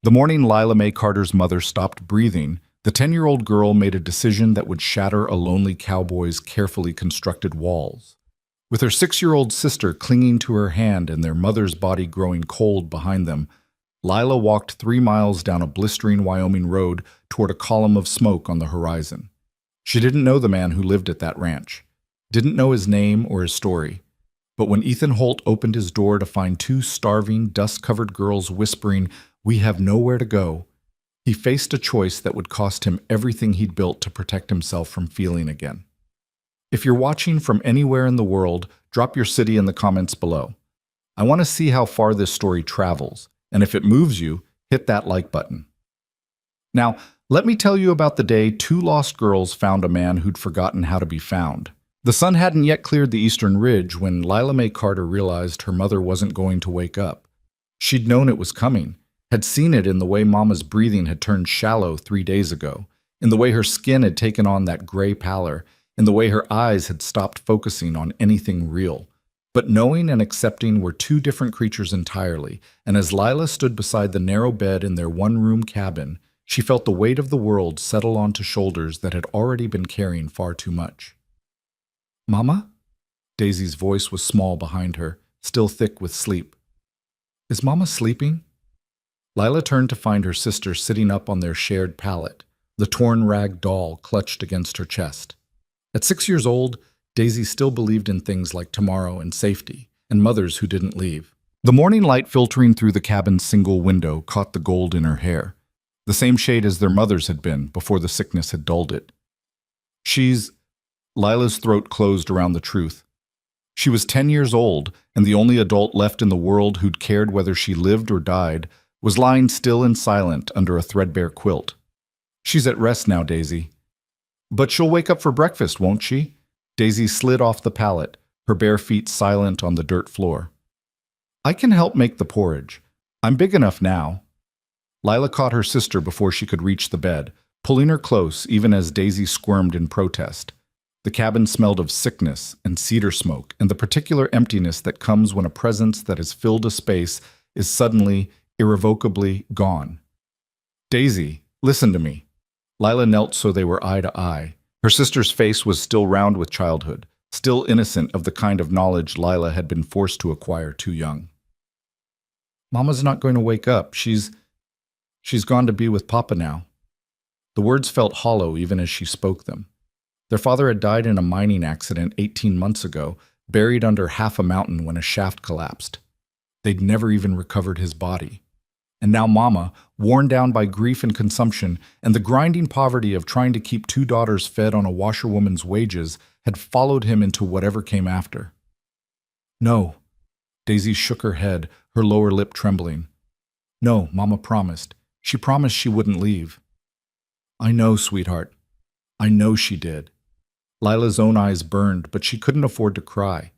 The morning Lila Mae Carter's mother stopped breathing, the 10-year-old girl made a decision that would shatter a lonely cowboy's carefully constructed walls. With her 6-year-old sister clinging to her hand and their mother's body growing cold behind them, Lila walked 3 miles down a blistering Wyoming road toward a column of smoke on the horizon. She didn't know the man who lived at that ranch, didn't know his name or his story. But when Ethan Holt opened his door to find 2 starving, dust-covered girls whispering, "We have nowhere to go," he faced a choice that would cost him everything he'd built to protect himself from feeling again. If you're watching from anywhere in the world, drop your city in the comments below. I want to see how far this story travels, and if it moves you, hit that like button. Now, let me tell you about the day 2 lost girls found a man who'd forgotten how to be found. The sun hadn't yet cleared the eastern ridge when Lila Mae Carter realized her mother wasn't going to wake up. She'd known it was coming, had seen it in the way Mama's breathing had turned shallow 3 days ago, in the way her skin had taken on that gray pallor, in the way her eyes had stopped focusing on anything real. But knowing and accepting were 2 different creatures entirely, and as Lila stood beside the narrow bed in their one-room cabin, she felt the weight of the world settle onto shoulders that had already been carrying far too much. "Mama?" Daisy's voice was small behind her, still thick with sleep. "Is Mama sleeping?" Lila turned to find her sister sitting up on their shared pallet, the torn rag doll clutched against her chest. At 6 years old, Daisy still believed in things like tomorrow and safety, and mothers who didn't leave. The morning light filtering through the cabin's single window caught the gold in her hair, the same shade as their mother's had been before the sickness had dulled it. Lila's throat closed around the truth. She was 10 years old, and the only adult left in the world who'd cared whether she lived or died was lying still and silent under a threadbare quilt. "She's at rest now, Daisy." "But she'll wake up for breakfast, won't she?" Daisy slid off the pallet, her bare feet silent on the dirt floor. "I can help make the porridge. I'm big enough now." Lila caught her sister before she could reach the bed, pulling her close even as Daisy squirmed in protest. The cabin smelled of sickness and cedar smoke and the particular emptiness that comes when a presence that has filled a space is suddenly, irrevocably gone. "Daisy, listen to me." Lila knelt so they were eye to eye. Her sister's face was still round with childhood, still innocent of the kind of knowledge Lila had been forced to acquire too young. "Mama's not going to wake up. She's gone to be with Papa now." The words felt hollow even as she spoke them. Their father had died in a mining accident 18 months ago, buried under half a mountain when a shaft collapsed. They'd never even recovered his body. And now Mama, worn down by grief and consumption, and the grinding poverty of trying to keep 2 daughters fed on a washerwoman's wages, had followed him into whatever came after. "No." Daisy shook her head, her lower lip trembling. "No, Mama promised. She promised she wouldn't leave." "I know, sweetheart. I know she did." Lila's own eyes burned, but she couldn't afford to cry.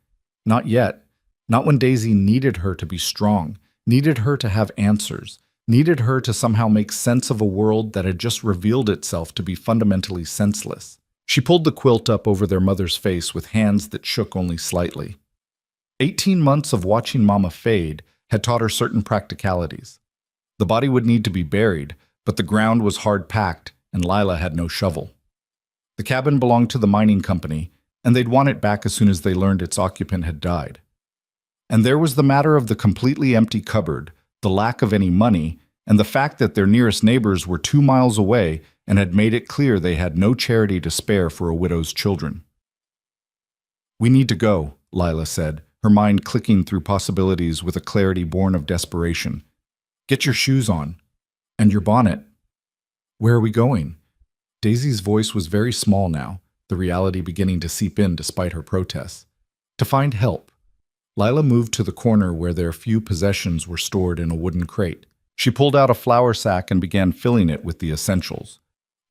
Not yet. Not when Daisy needed her to be strong, needed her to have answers, needed her to somehow make sense of a world that had just revealed itself to be fundamentally senseless. She pulled the quilt up over their mother's face with hands that shook only slightly. 18 months of watching Mama fade had taught her certain practicalities. The body would need to be buried, but the ground was hard-packed, and Lila had no shovel. The cabin belonged to the mining company, and they'd want it back as soon as they learned its occupant had died. And there was the matter of the completely empty cupboard, the lack of any money, and the fact that their nearest neighbors were 2 miles away and had made it clear they had no charity to spare for a widow's children. "We need to go," Lila said, her mind clicking through possibilities with a clarity born of desperation. "Get your shoes on. And your bonnet." "Where are we going?" Daisy's voice was very small now, the reality beginning to seep in despite her protests. "To find help." Lila moved to the corner where their few possessions were stored in a wooden crate. She pulled out a flour sack and began filling it with the essentials.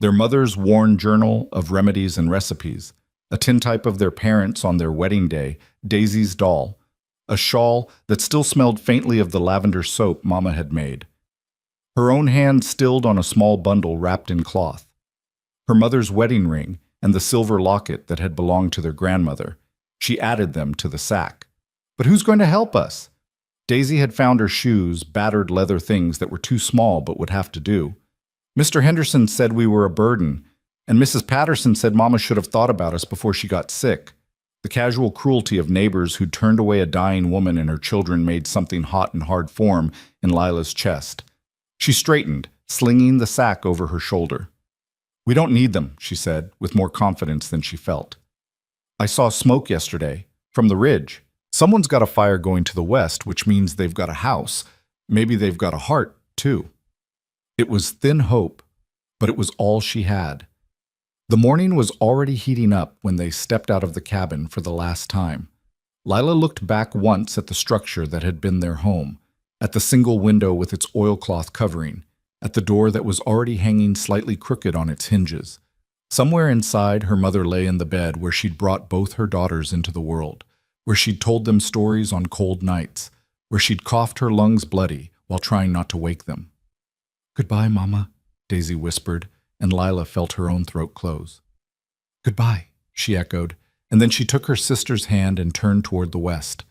Their mother's worn journal of remedies and recipes, a tintype of their parents on their wedding day, Daisy's doll, a shawl that still smelled faintly of the lavender soap Mama had made. Her own hand stilled on a small bundle wrapped in cloth. Her mother's wedding ring and the silver locket that had belonged to their grandmother. She added them to the sack. "But who's going to help us?" Daisy had found her shoes, battered leather things that were too small but would have to do. Mr. Henderson said we were a burden, and Mrs. Patterson said Mama should have thought about us before she got sick. The casual cruelty of neighbors who'd turned away a dying woman and her children made something hot and hard form in Lila's chest. She straightened, slinging the sack over her shoulder. "We don't need them," she said, with more confidence than she felt. "I saw smoke yesterday, from the ridge. Someone's got a fire going to the west, which means they've got a house. Maybe they've got a heart, too." It was thin hope, but it was all she had. The morning was already heating up when they stepped out of the cabin for the last time. Lila looked back once at the structure that had been their home, at the single window with its oilcloth covering, at the door that was already hanging slightly crooked on its hinges. Somewhere inside, her mother lay in the bed where she'd brought both her daughters into the world, where she'd told them stories on cold nights, where she'd coughed her lungs bloody while trying not to wake them. "Goodbye, Mama," Daisy whispered, and Lila felt her own throat close. "Goodbye," she echoed, and then she took her sister's hand and turned toward the west.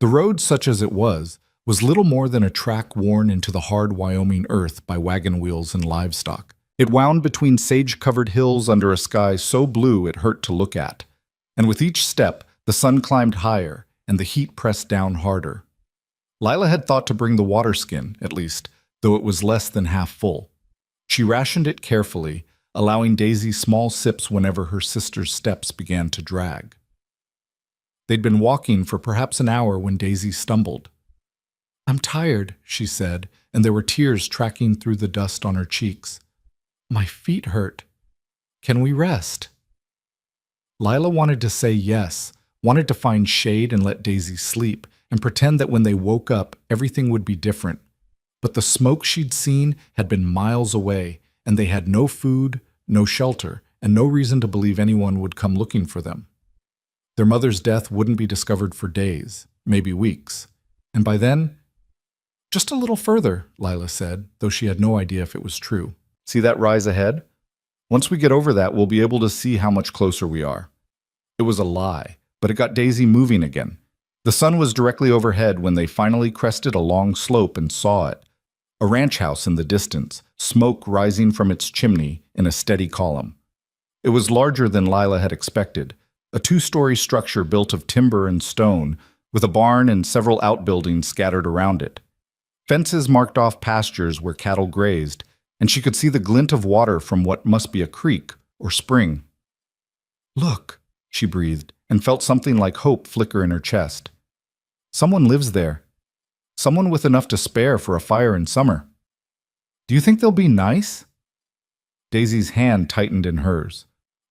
The road, such as it was little more than a track worn into the hard Wyoming earth by wagon wheels and livestock. It wound between sage-covered hills under a sky so blue it hurt to look at, and with each step, the sun climbed higher and the heat pressed down harder. Lila had thought to bring the water skin, at least, though it was less than half full. She rationed it carefully, allowing Daisy small sips whenever her sister's steps began to drag. They'd been walking for perhaps an hour when Daisy stumbled. "I'm tired," she said, and there were tears tracking through the dust on her cheeks. "My feet hurt. Can we rest?" Lila wanted to say yes, wanted to find shade and let Daisy sleep, and pretend that when they woke up, everything would be different. But the smoke she'd seen had been miles away, and they had no food, no shelter, and no reason to believe anyone would come looking for them. Their mother's death wouldn't be discovered for days, maybe weeks. And by then, "Just a little further," Lila said, though she had no idea if it was true. "See that rise ahead? Once we get over that, we'll be able to see how much closer we are." It was a lie, but it got Daisy moving again. The sun was directly overhead when they finally crested a long slope and saw it. A ranch house in the distance, smoke rising from its chimney in a steady column. It was larger than Lila had expected, a two-story structure built of timber and stone, with a barn and several outbuildings scattered around it. Fences marked off pastures where cattle grazed, and she could see the glint of water from what must be a creek or spring. "Look," she breathed, and felt something like hope flicker in her chest. "Someone lives there. Someone with enough to spare for a fire in summer. Do you think they'll be nice?" Daisy's hand tightened in hers.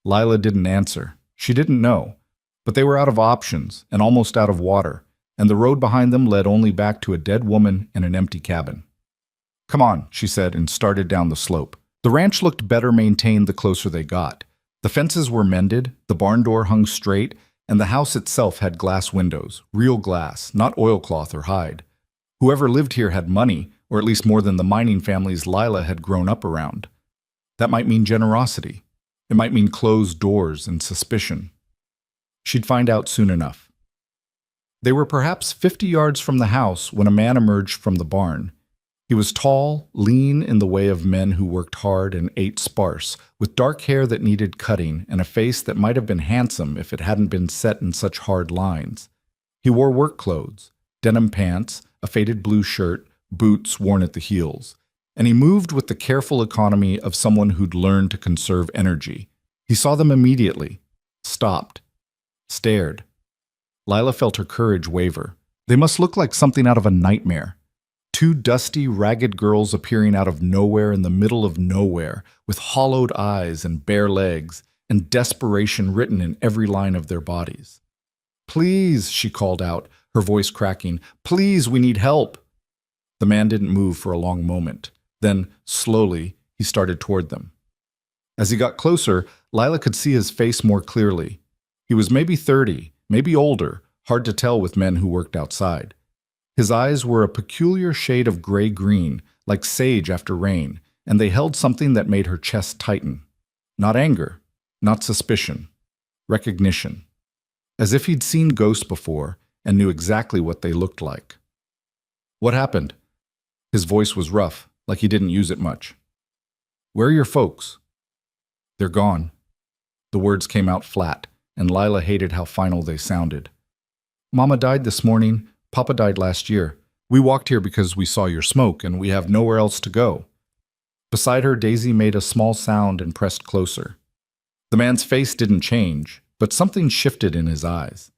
Lila didn't answer. She didn't know. But they were out of options and almost out of water, and the road behind them led only back to a dead woman and an empty cabin. "Come on," she said, and started down the slope. The ranch looked better maintained the closer they got. The fences were mended, the barn door hung straight, and the house itself had glass windows, real glass, not oilcloth or hide. Whoever lived here had money, or at least more than the mining families Lila had grown up around. That might mean generosity. It might mean closed doors and suspicion. She'd find out soon enough. They were perhaps 50 yards from the house when a man emerged from the barn. He was tall, lean in the way of men who worked hard and ate sparse, with dark hair that needed cutting and a face that might have been handsome if it hadn't been set in such hard lines. He wore work clothes, denim pants, a faded blue shirt, boots worn at the heels, and he moved with the careful economy of someone who'd learned to conserve energy. He saw them immediately, stopped, stared. Lila felt her courage waver. They must look like something out of a nightmare. Two dusty, ragged girls appearing out of nowhere in the middle of nowhere, with hollowed eyes and bare legs, and desperation written in every line of their bodies. "Please," she called out, her voice cracking. "Please, we need help." The man didn't move for a long moment. Then, slowly, he started toward them. As he got closer, Lila could see his face more clearly. He was maybe 30, maybe older, hard to tell with men who worked outside. His eyes were a peculiar shade of gray-green, like sage after rain, and they held something that made her chest tighten. Not anger, not suspicion, recognition. As if he'd seen ghosts before and knew exactly what they looked like. What happened? His voice was rough, like he didn't use it much. Where are your folks? They're gone. The words came out flat, and Lila hated how final they sounded. Mama died this morning. Papa died last year. We walked here because we saw your smoke, and we have nowhere else to go. Beside her, Daisy made a small sound and pressed closer. The man's face didn't change, but something shifted in his eyes.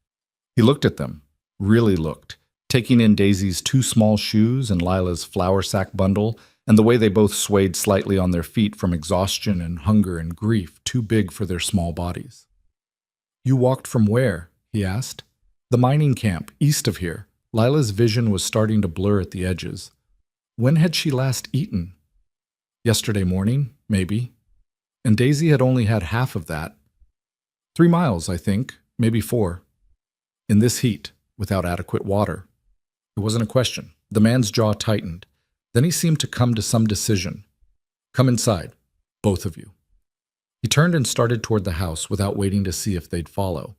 He looked at them, really looked, taking in Daisy's two small shoes and Lila's flour sack bundle, and the way they both swayed slightly on their feet from exhaustion and hunger and grief too big for their small bodies. You walked from where? He asked. The mining camp, east of here. Lila's vision was starting to blur at the edges. When had she last eaten? Yesterday morning, maybe. And Daisy had only had half of that. 3 miles, I think, maybe 4. In this heat, without adequate water. It wasn't a question. The man's jaw tightened. Then he seemed to come to some decision. Come inside, both of you. He turned and started toward the house without waiting to see if they'd follow.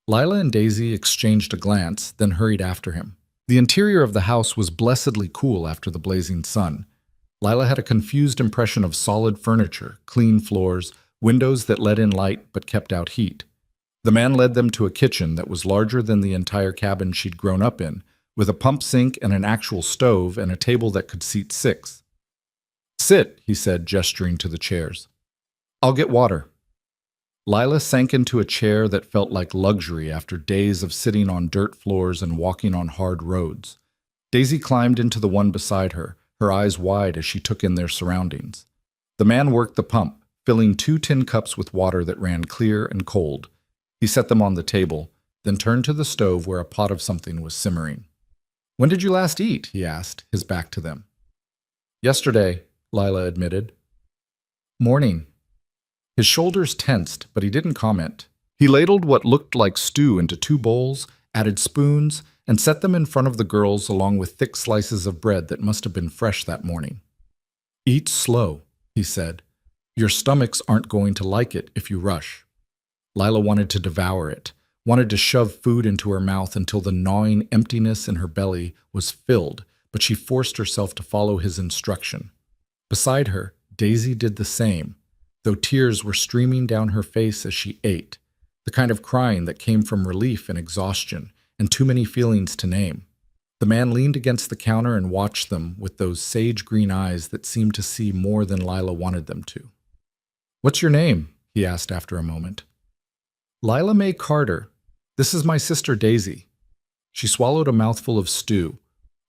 Lila and Daisy exchanged a glance, then hurried after him. The interior of the house was blessedly cool after the blazing sun. Lila had a confused impression of solid furniture, clean floors, windows that let in light but kept out heat. The man led them to a kitchen that was larger than the entire cabin she'd grown up in, with a pump sink and an actual stove and a table that could seat 6. Sit, he said, gesturing to the chairs. I'll get water. Lila sank into a chair that felt like luxury after days of sitting on dirt floors and walking on hard roads. Daisy climbed into the one beside her, her eyes wide as she took in their surroundings. The man worked the pump, filling 2 tin cups with water that ran clear and cold. He set them on the table, then turned to the stove where a pot of something was simmering. When did you last eat? He asked, his back to them. Yesterday, Lila admitted. Morning. His shoulders tensed, but he didn't comment. He ladled what looked like stew into 2 bowls, added spoons, and set them in front of the girls along with thick slices of bread that must have been fresh that morning. Eat slow, he said. Your stomachs aren't going to like it if you rush. Lila wanted to devour it, wanted to shove food into her mouth until the gnawing emptiness in her belly was filled, but she forced herself to follow his instruction. Beside her, Daisy did the same, though tears were streaming down her face as she ate, the kind of crying that came from relief and exhaustion, and too many feelings to name. The man leaned against the counter and watched them with those sage green eyes that seemed to see more than Lila wanted them to. What's your name? He asked after a moment. Lila Mae Carter. This is my sister Daisy. She swallowed a mouthful of stew,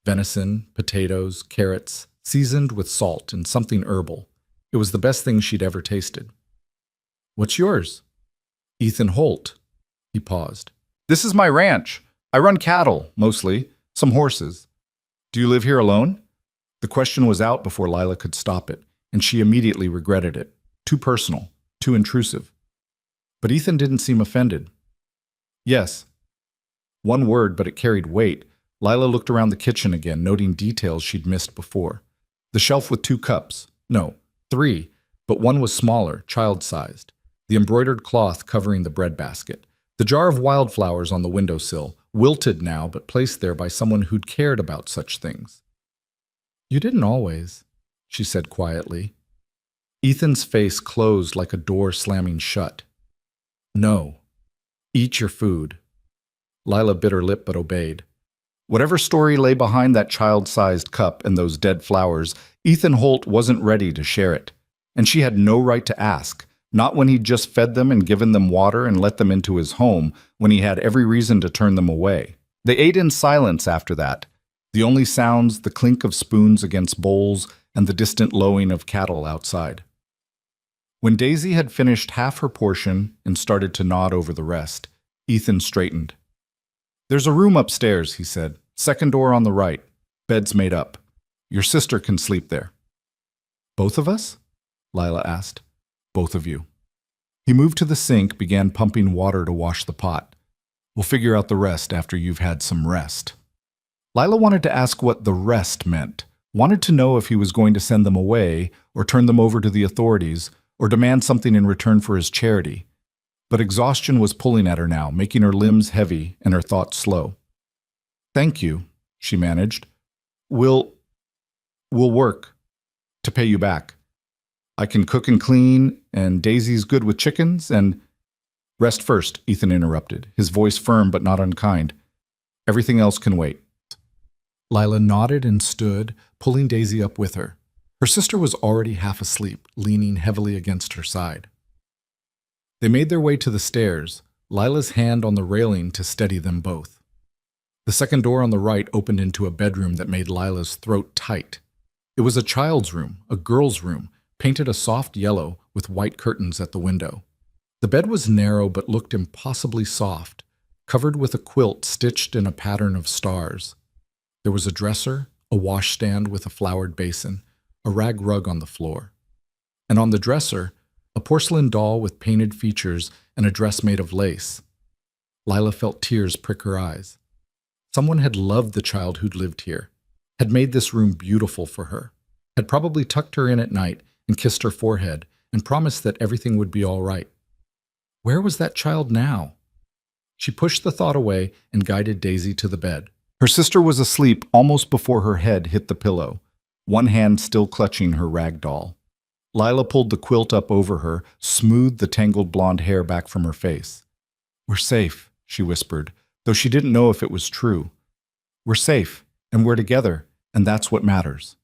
venison, potatoes, carrots, seasoned with salt and something herbal. It was the best thing she'd ever tasted. What's yours? Ethan Holt. He paused. This is my ranch. I run cattle, mostly, some horses. Do you live here alone? The question was out before Lila could stop it, and she immediately regretted it. Too personal, too intrusive. But Ethan didn't seem offended. Yes. One word, but it carried weight. Lila looked around the kitchen again, noting details she'd missed before. The shelf with 2 cups. No, 3, but one was smaller, child-sized. The embroidered cloth covering the bread basket. The jar of wildflowers on the windowsill, wilted now but placed there by someone who'd cared about such things. You didn't always, she said quietly. Ethan's face closed like a door slamming shut. No. Eat your food. Lila bit her lip but obeyed. Whatever story lay behind that child-sized cup and those dead flowers, Ethan Holt wasn't ready to share it. And she had no right to ask. Not when he'd just fed them and given them water and let them into his home, when he had every reason to turn them away. They ate in silence after that. The only sounds, the clink of spoons against bowls and the distant lowing of cattle outside. When Daisy had finished half her portion and started to nod over the rest, Ethan straightened. There's a room upstairs, he said. Second door on the right. Bed's made up. Your sister can sleep there. Both of us? Lila asked. Both of you. He moved to the sink, began pumping water to wash the pot. We'll figure out the rest after you've had some rest. Lila wanted to ask what the rest meant, wanted to know if he was going to send them away or turn them over to the authorities or demand something in return for his charity. But exhaustion was pulling at her now, making her limbs heavy and her thoughts slow. Thank you, she managed. We'll, we'll work to pay you back. I can cook and clean, and Daisy's good with chickens, and rest first, Ethan interrupted, his voice firm but not unkind. Everything else can wait. Lila nodded and stood, pulling Daisy up with her. Her sister was already half asleep, leaning heavily against her side. They made their way to the stairs, Lila's hand on the railing to steady them both. The second door on the right opened into a bedroom that made Lila's throat tight. It was a child's room, a girl's room, painted a soft yellow with white curtains at the window. The bed was narrow but looked impossibly soft, covered with a quilt stitched in a pattern of stars. There was a dresser, a washstand with a flowered basin, a rag rug on the floor. And on the dresser, a porcelain doll with painted features and a dress made of lace. Lila felt tears prick her eyes. Someone had loved the child who'd lived here, had made this room beautiful for her, had probably tucked her in at night and kissed her forehead and promised that everything would be all right. Where was that child now? She pushed the thought away and guided Daisy to the bed. Her sister was asleep almost before her head hit the pillow, one hand still clutching her rag doll. Lila pulled the quilt up over her, smoothed the tangled blonde hair back from her face. "We're safe," she whispered, though she didn't know if it was true. "We're safe, and we're together, and that's what matters."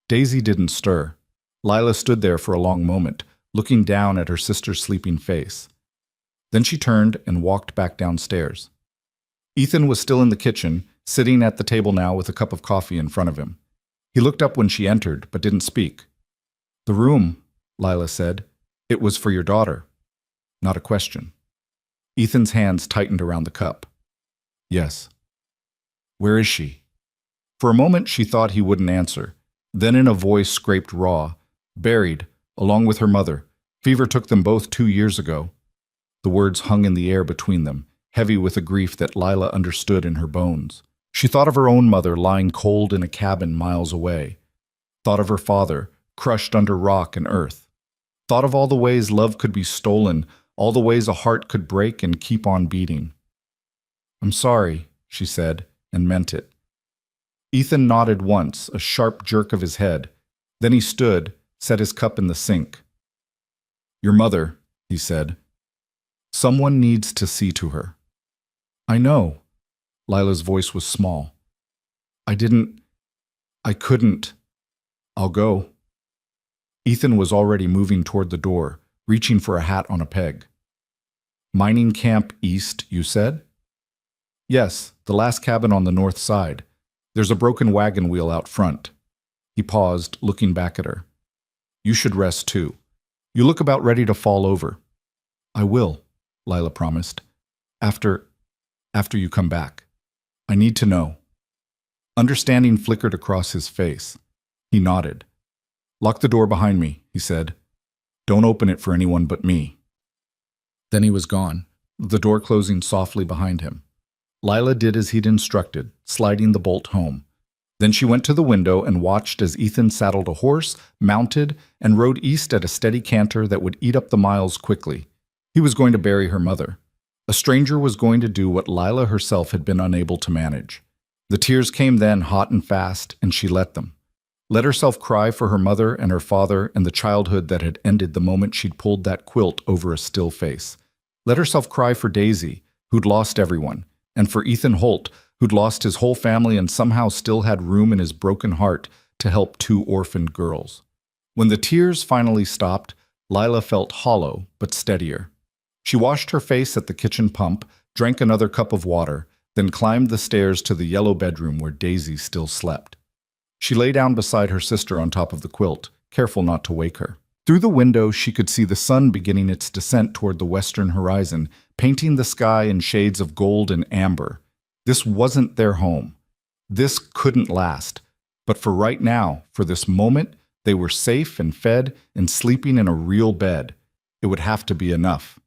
Daisy didn't stir. Lila stood there for a long moment, looking down at her sister's sleeping face. Then she turned and walked back downstairs. Ethan was still in the kitchen, sitting at the table now with a cup of coffee in front of him. He looked up when she entered, but didn't speak. "The room," Lila said. "It was for your daughter." Not a question. Ethan's hands tightened around the cup. "Yes." "Where is she?" For a moment she thought he wouldn't answer. Then in a voice scraped raw, "Buried, along with her mother. Fever took them both 2 years ago." The words hung in the air between them, heavy with a grief that Lila understood in her bones. She thought of her own mother lying cold in a cabin miles away. Thought of her father, crushed under rock and earth. Thought of all the ways love could be stolen, all the ways a heart could break and keep on beating. "I'm sorry," she said, and meant it. Ethan nodded once, a sharp jerk of his head. Then he stood, set his cup in the sink. "Your mother," he said. "Someone needs to see to her." "I know." Lila's voice was small. I couldn't. I'll go." Ethan was already moving toward the door, reaching for a hat on a peg. "Mining camp east, you said?" "Yes, the last cabin on the north side. There's a broken wagon wheel out front." He paused, looking back at her. "You should rest too. You look about ready to fall over." "I will," Lila promised. After you come back. I need to know." Understanding flickered across his face. He nodded. "Lock the door behind me," he said. "Don't open it for anyone but me." Then he was gone, the door closing softly behind him. Lila did as he'd instructed, sliding the bolt home. Then she went to the window and watched as Ethan saddled a horse, mounted, and rode east at a steady canter that would eat up the miles quickly. He was going to bury her mother. A stranger was going to do what Lila herself had been unable to manage. The tears came then hot and fast, and she let them. Let herself cry for her mother and her father and the childhood that had ended the moment she'd pulled that quilt over a still face. Let herself cry for Daisy, who'd lost everyone, and for Ethan Holt, who'd lost his whole family and somehow still had room in his broken heart to help 2 orphaned girls. When the tears finally stopped, Lila felt hollow but steadier. She washed her face at the kitchen pump, drank another cup of water, then climbed the stairs to the yellow bedroom where Daisy still slept. She lay down beside her sister on top of the quilt, careful not to wake her. Through the window, she could see the sun beginning its descent toward the western horizon, painting the sky in shades of gold and amber. This wasn't their home. This couldn't last. But for right now, for this moment, they were safe and fed and sleeping in a real bed. It would have to be enough.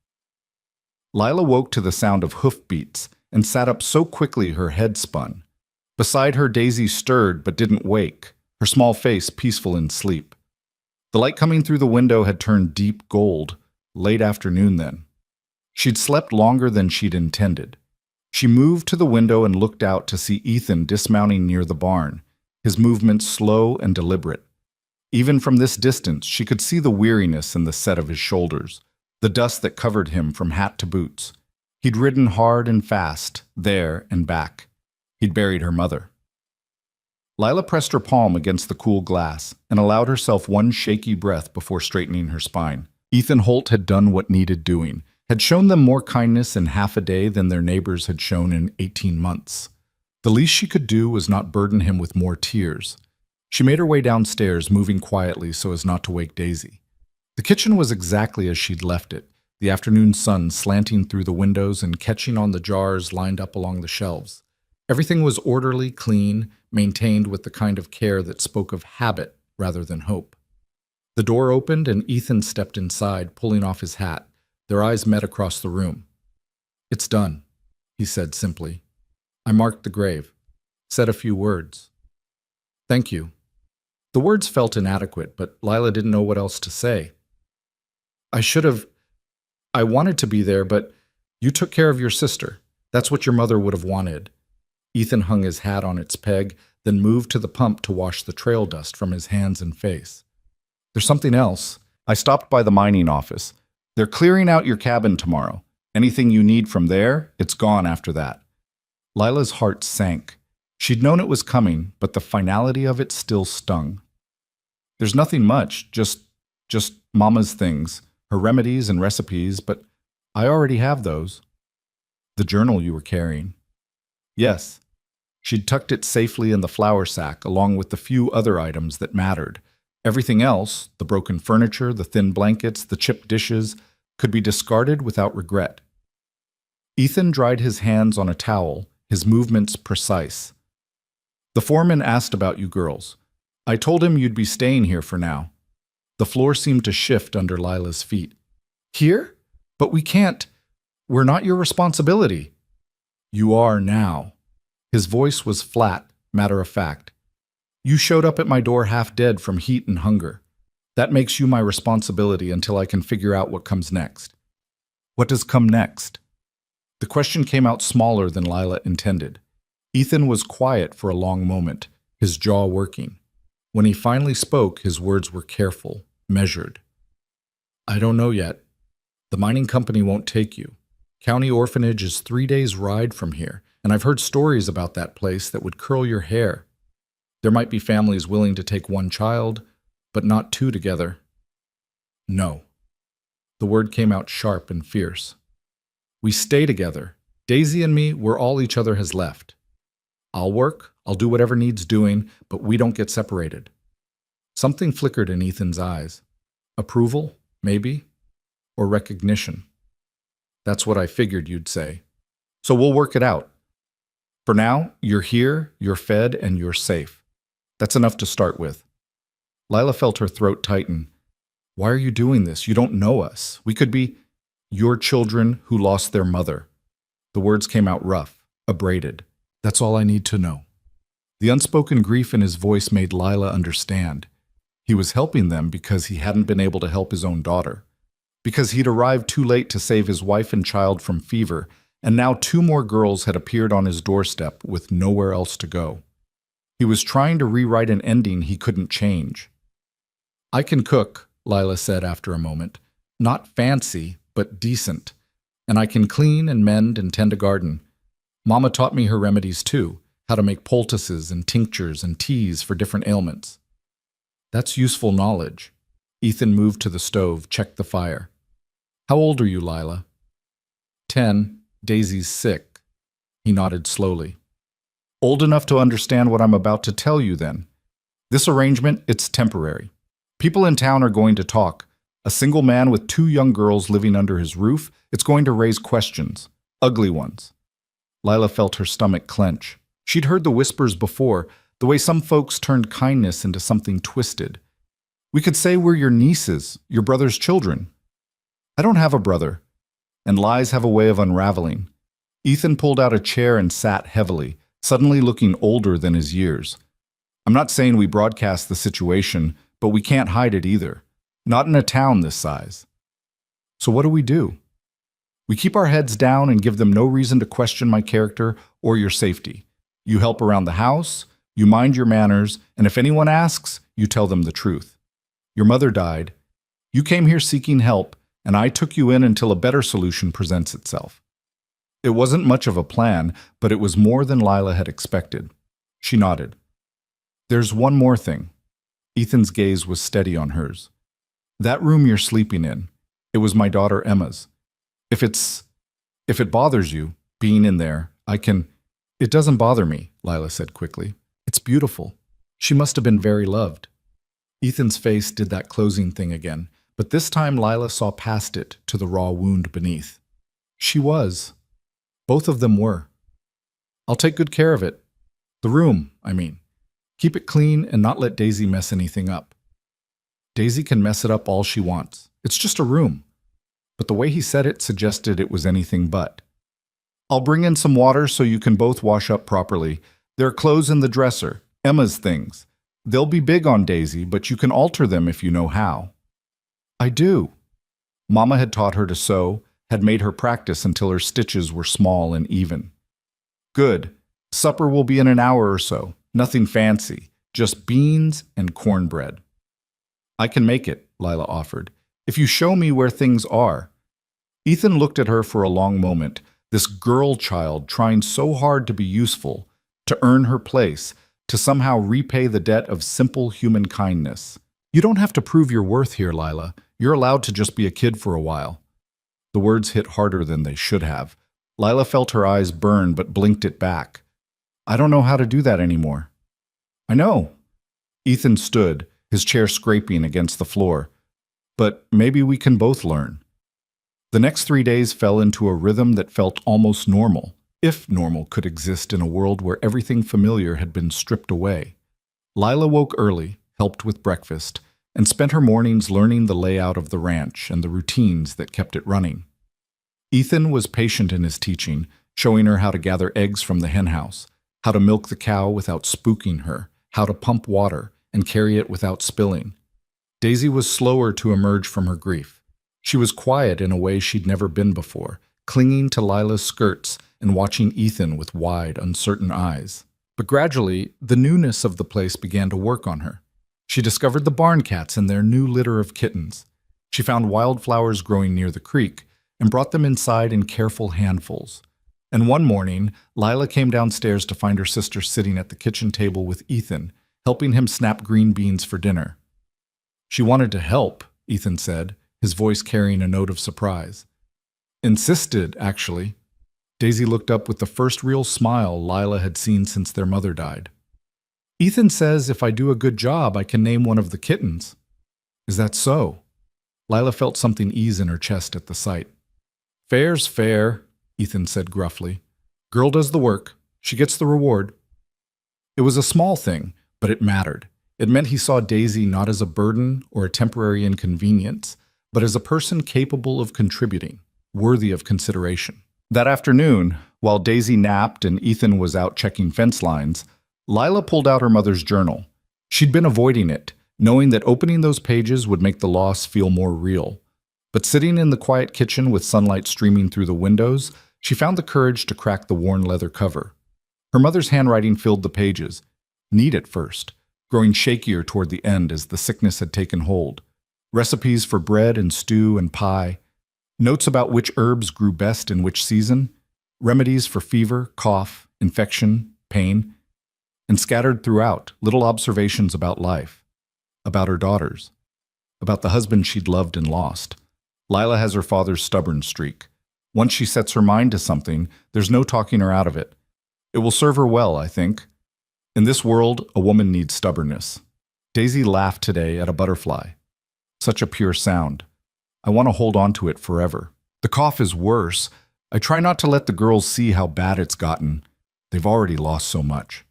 Lila woke to the sound of hoofbeats and sat up so quickly her head spun. Beside her, Daisy stirred but didn't wake, her small face peaceful in sleep. The light coming through the window had turned deep gold, late afternoon then. She'd slept longer than she'd intended. She moved to the window and looked out to see Ethan dismounting near the barn, his movements slow and deliberate. Even from this distance, she could see the weariness in the set of his shoulders, the dust that covered him from hat to boots. He'd ridden hard and fast, there and back. He'd buried her mother. Lila pressed her palm against the cool glass and allowed herself one shaky breath before straightening her spine. Ethan Holt had done what needed doing, had shown them more kindness in half a day than their neighbors had shown in 18 months. The least she could do was not burden him with more tears. She made her way downstairs, moving quietly so as not to wake Daisy. The kitchen was exactly as she'd left it, the afternoon sun slanting through the windows and catching on the jars lined up along the shelves. Everything was orderly, clean, maintained with the kind of care that spoke of habit rather than hope. The door opened and Ethan stepped inside, pulling off his hat. Their eyes met across the room. "It's done," he said simply. "I marked the grave, said a few words. Thank you." The words felt inadequate, but Lila didn't know what else to say. I wanted to be there, but you took care of your sister. That's what your mother would have wanted." Ethan hung his hat on its peg, then moved to the pump to wash the trail dust from his hands and face. "There's something else. I stopped by the mining office. They're clearing out your cabin tomorrow. Anything you need from there, it's gone after that." Lila's heart sank. She'd known it was coming, but the finality of it still stung. "There's nothing much, just Mama's things, her remedies and recipes, but I already have those." "The journal you were carrying." "Yes." She'd tucked it safely in the flour sack, along with the few other items that mattered. Everything else, the broken furniture, the thin blankets, the chipped dishes, could be discarded without regret. Ethan dried his hands on a towel, his movements precise. "The foreman asked about you girls. I told him you'd be staying here for now." The floor seemed to shift under Lila's feet. "Here? But we can't. We're not your responsibility." "You are now." His voice was flat, matter-of-fact. "You showed up at my door half dead from heat and hunger. That makes you my responsibility until I can figure out what comes next." "What does come next?" The question came out smaller than Lila intended. Ethan was quiet for a long moment, his jaw working. When he finally spoke, his words were careful, measured. "I don't know yet. The mining company won't take you. County Orphanage is 3 days' ride from here, and I've heard stories about that place that would curl your hair. There might be families willing to take one child, but not two together." "No." The word came out sharp and fierce. "We stay together. Daisy and me, we're all each other has left. I'll work, I'll do whatever needs doing, but we don't get separated." Something flickered in Ethan's eyes. Approval, maybe, or recognition. "That's what I figured you'd say. So we'll work it out. For now, you're here, you're fed, and you're safe. That's enough to start with." Lila felt her throat tighten. "Why are you doing this? You don't know us. We could be your children who lost their mother." The words came out rough, abraded. "That's all I need to know." The unspoken grief in his voice made Lila understand. He was helping them because he hadn't been able to help his own daughter. Because he'd arrived too late to save his wife and child from fever, and now 2 more girls had appeared on his doorstep with nowhere else to go. He was trying to rewrite an ending he couldn't change. "I can cook," Lila said after a moment. "Not fancy, but decent. And I can clean and mend and tend a garden. Mama taught me her remedies too, how to make poultices and tinctures and teas for different ailments." "That's useful knowledge." Ethan moved to the stove, checked the fire. "How old are you, Lila?" 10. Daisy's sick." He nodded slowly. "Old enough to understand what I'm about to tell you, then. This arrangement, it's temporary. People in town are going to talk. A single man with 2 young girls living under his roof, it's going to raise questions. Ugly ones." Lila felt her stomach clench. She'd heard the whispers before, the way some folks turned kindness into something twisted. "We could say we're your nieces, your brother's children." "I don't have a brother." And lies have a way of unraveling. Ethan pulled out a chair and sat heavily, suddenly looking older than his years. "I'm not saying we broadcast the situation, but we can't hide it either. Not in a town this size." "So what do we do?" "We keep our heads down and give them no reason to question my character or your safety. You help around the house, You mind your manners, and if anyone asks, you tell them the truth. Your mother died. You came here seeking help, and I took you in until a better solution presents itself." It wasn't much of a plan, but it was more than Lila had expected. She nodded. "There's one more thing." Ethan's gaze was steady on hers. "That room you're sleeping in, it was my daughter Emma's. If it bothers you, being in there, I can—" "It doesn't bother me," Lila said quickly. "It's beautiful. She must have been very loved." Ethan's face did that closing thing again, but this time Lila saw past it to the raw wound beneath. She was. Both of them were. "I'll take good care of it. The room, I mean. Keep it clean and not let Daisy mess anything up." "Daisy can mess it up all she wants. It's just a room." But the way he said it suggested it was anything but. "I'll bring in some water so you can both wash up properly. There are clothes in the dresser, Emma's things. They'll be big on Daisy, but you can alter them if you know how." "I do." Mama had taught her to sew, had made her practice until her stitches were small and even. "Good. Supper will be in an hour or so. Nothing fancy, just beans and cornbread." "I can make it," Lila offered, "if you show me where things are." Ethan looked at her for a long moment, this girl child trying so hard to be useful, to earn her place, to somehow repay the debt of simple human kindness. "You don't have to prove your worth here, Lila. You're allowed to just be a kid for a while." The words hit harder than they should have. Lila felt her eyes burn but blinked it back. "I don't know how to do that anymore." "I know." Ethan stood, his chair scraping against the floor. "But maybe we can both learn." The next 3 days fell into a rhythm that felt almost normal, if normal could exist in a world where everything familiar had been stripped away. Lila woke early, helped with breakfast, and spent her mornings learning the layout of the ranch and the routines that kept it running. Ethan was patient in his teaching, showing her how to gather eggs from the henhouse, how to milk the cow without spooking her, how to pump water and carry it without spilling. Daisy was slower to emerge from her grief. She was quiet in a way she'd never been before, clinging to Lila's skirts and watching Ethan with wide, uncertain eyes. But gradually, the newness of the place began to work on her. She discovered the barn cats and their new litter of kittens. She found wildflowers growing near the creek and brought them inside in careful handfuls. And one morning, Lila came downstairs to find her sister sitting at the kitchen table with Ethan, helping him snap green beans for dinner. "She wanted to help," Ethan said, his voice carrying a note of surprise. "Insisted, actually." Daisy looked up with the first real smile Lila had seen since their mother died. "Ethan says if I do a good job, I can name one of the kittens." "Is that so?" Lila felt something ease in her chest at the sight. "Fair's fair," Ethan said gruffly. "Girl does the work. She gets the reward." It was a small thing, but it mattered. It meant he saw Daisy not as a burden or a temporary inconvenience, but as a person capable of contributing, worthy of consideration. That afternoon, while Daisy napped and Ethan was out checking fence lines, Lila pulled out her mother's journal. She'd been avoiding it, knowing that opening those pages would make the loss feel more real. But sitting in the quiet kitchen with sunlight streaming through the windows, she found the courage to crack the worn leather cover. Her mother's handwriting filled the pages, neat at first, growing shakier toward the end as the sickness had taken hold. Recipes for bread and stew and pie, notes about which herbs grew best in which season, remedies for fever, cough, infection, pain, and scattered throughout, little observations about life, about her daughters, about the husband she'd loved and lost. Lila has her father's stubborn streak. Once she sets her mind to something, there's no talking her out of it. It will serve her well, I think. In this world, a woman needs stubbornness. Daisy laughed today at a butterfly. Such a pure sound. I want to hold on to it forever. The cough is worse. I try not to let the girls see how bad it's gotten. They've already lost so much.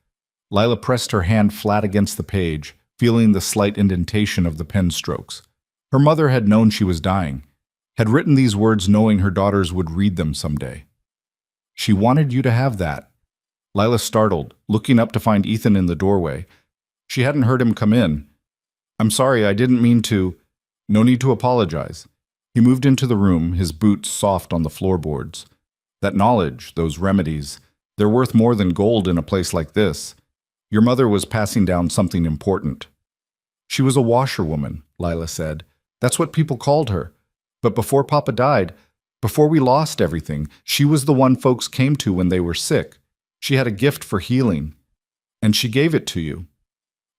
Lila pressed her hand flat against the page, feeling the slight indentation of the pen strokes. Her mother had known she was dying, had written these words knowing her daughters would read them someday. She wanted you to have that. Lila startled, looking up to find Ethan in the doorway. She hadn't heard him come in. "I'm sorry, I didn't mean to." "No need to apologize." He moved into the room, his boots soft on the floorboards. "That knowledge, those remedies, they're worth more than gold in a place like this. Your mother was passing down something important. She was a washerwoman, Lila said. That's what people called her. But before Papa died, before we lost everything, she was the one folks came to when they were sick. She had a gift for healing, and she gave it to you.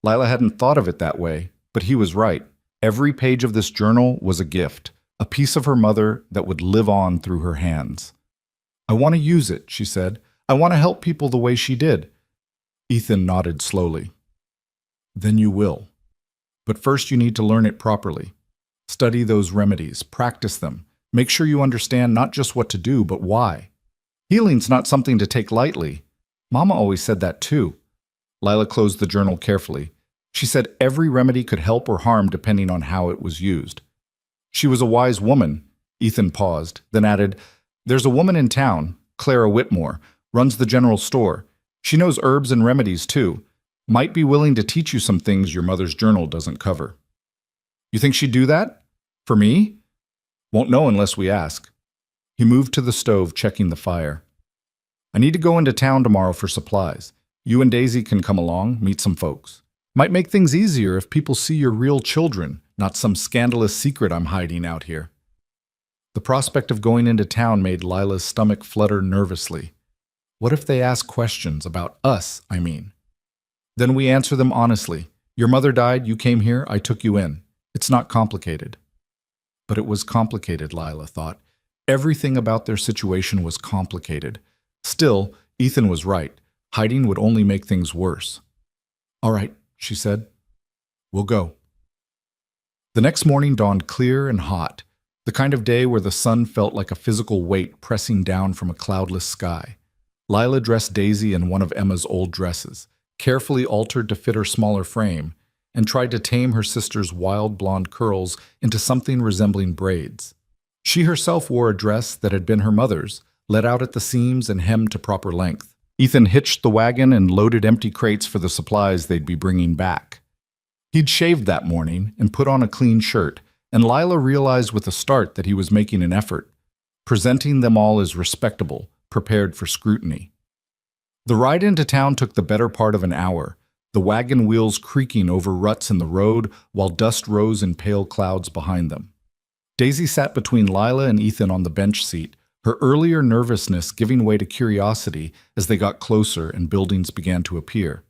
Lila hadn't thought of it that way, but he was right. Every page of this journal was a gift, a piece of her mother that would live on through her hands. I want to use it, she said. I want to help people the way she did. Ethan nodded slowly. Then you will. But first you need to learn it properly. Study those remedies, practice them. Make sure you understand not just what to do, but why. Healing's not something to take lightly. Mama always said that too. Lila closed the journal carefully. She said every remedy could help or harm depending on how it was used. She was a wise woman. Ethan paused, then added, There's a woman in town, Clara Whitmore, runs the general store. She knows herbs and remedies too. Might be willing to teach you some things your mother's journal doesn't cover. You think she'd do that? For me? Won't know unless we ask. He moved to the stove, checking the fire. I need to go into town tomorrow for supplies. You and Daisy can come along, meet some folks. Might make things easier if people see you're real children, not some scandalous secret I'm hiding out here. The prospect of going into town made Lila's stomach flutter nervously. What if they ask questions about us, I mean? Then we answer them honestly. Your mother died, you came here, I took you in. It's not complicated. But it was complicated, Lila thought. Everything about their situation was complicated. Still, Ethan was right. Hiding would only make things worse. All right, she said. We'll go. The next morning dawned clear and hot, the kind of day where the sun felt like a physical weight pressing down from a cloudless sky. Lila dressed Daisy in one of Emma's old dresses, carefully altered to fit her smaller frame, and tried to tame her sister's wild blonde curls into something resembling braids. She herself wore a dress that had been her mother's, let out at the seams and hemmed to proper length. Ethan hitched the wagon and loaded empty crates for the supplies they'd be bringing back. He'd shaved that morning and put on a clean shirt, and Lila realized with a start that he was making an effort, presenting them all as respectable, prepared for scrutiny. The ride into town took the better part of an hour, the wagon wheels creaking over ruts in the road while dust rose in pale clouds behind them. Daisy sat between Lila and Ethan on the bench seat, her earlier nervousness giving way to curiosity as they got closer and buildings began to appear.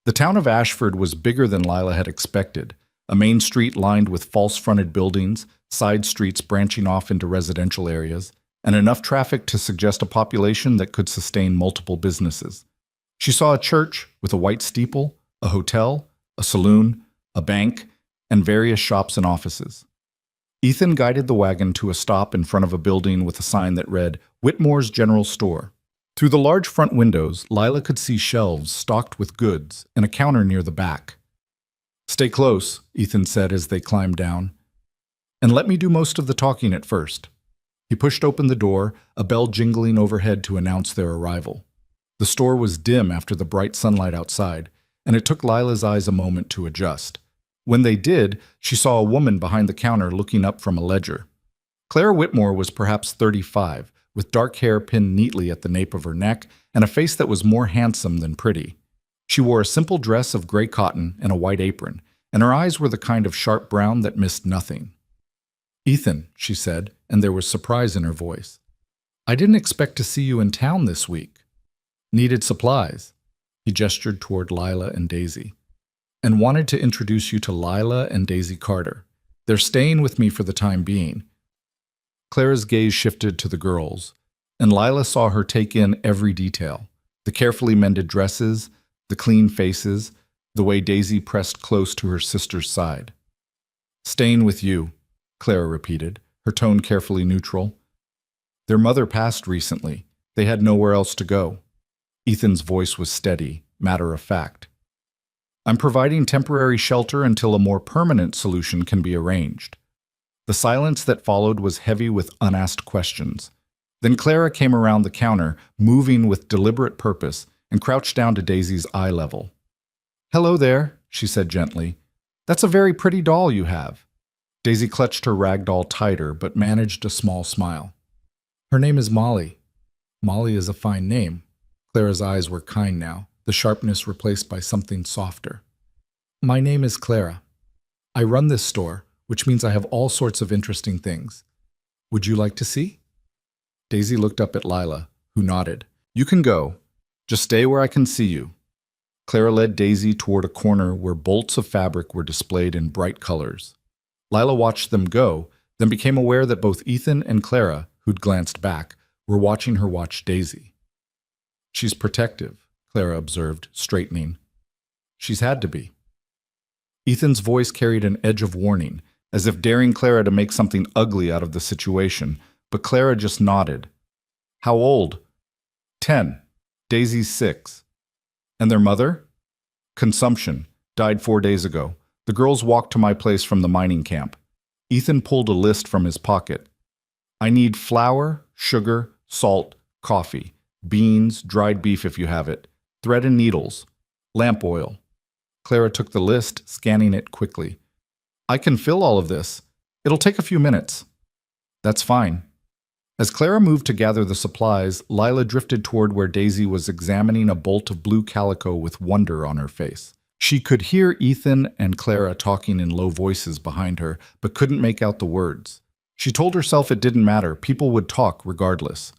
The town of Ashford was bigger than Lila had expected, a main street lined with false-fronted buildings, side streets branching off into residential areas, and enough traffic to suggest a population that could sustain multiple businesses. She saw a church with a white steeple, a hotel, a saloon, a bank, and various shops and offices. Ethan guided the wagon to a stop in front of a building with a sign that read, Whitmore's General Store. Through the large front windows, Lila could see shelves stocked with goods and a counter near the back. Stay close, Ethan said as they climbed down. And let me do most of the talking at first. He pushed open the door, a bell jingling overhead to announce their arrival. The store was dim after the bright sunlight outside, and it took Lila's eyes a moment to adjust. When they did, she saw a woman behind the counter looking up from a ledger. Clara Whitmore was perhaps 35, with dark hair pinned neatly at the nape of her neck and a face that was more handsome than pretty. She wore a simple dress of gray cotton and a white apron, and her eyes were the kind of sharp brown that missed nothing. Ethan, she said, and there was surprise in her voice. I didn't expect to see you in town this week. Needed supplies. He gestured toward Lila and Daisy. And wanted to introduce you to Lila and Daisy Carter. They're staying with me for the time being. Clara's gaze shifted to the girls, and Lila saw her take in every detail. The carefully mended dresses, the clean faces, the way Daisy pressed close to her sister's side. Staying with you, Clara repeated, her tone carefully neutral. Their mother passed recently. They had nowhere else to go. Ethan's voice was steady, matter of fact. I'm providing temporary shelter until a more permanent solution can be arranged. The silence that followed was heavy with unasked questions. Then Clara came around the counter, moving with deliberate purpose, and crouched down to Daisy's eye level. Hello there, she said gently. That's a very pretty doll you have. Daisy clutched her rag doll tighter, but managed a small smile. Her name is Molly. Molly is a fine name. Clara's eyes were kind now, the sharpness replaced by something softer. My name is Clara. I run this store, which means I have all sorts of interesting things. Would you like to see? Daisy looked up at Lila, who nodded. You can go. Just stay where I can see you. Clara led Daisy toward a corner where bolts of fabric were displayed in bright colors. Lila watched them go, then became aware that both Ethan and Clara, who'd glanced back, were watching her watch Daisy. She's protective, Clara observed, straightening. She's had to be. Ethan's voice carried an edge of warning, as if daring Clara to make something ugly out of the situation, but Clara just nodded. How old? 10. Daisy's 6. And their mother? Consumption. Died 4 days ago. The girls walked to my place from the mining camp. Ethan pulled a list from his pocket. I need flour, sugar, salt, coffee, beans, dried beef if you have it, thread and needles, lamp oil. Clara took the list, scanning it quickly. I can fill all of this. It'll take a few minutes. That's fine. As Clara moved to gather the supplies, Lila drifted toward where Daisy was examining a bolt of blue calico with wonder on her face. She could hear Ethan and Clara talking in low voices behind her, but couldn't make out the words. She told herself it didn't matter, people would talk regardless.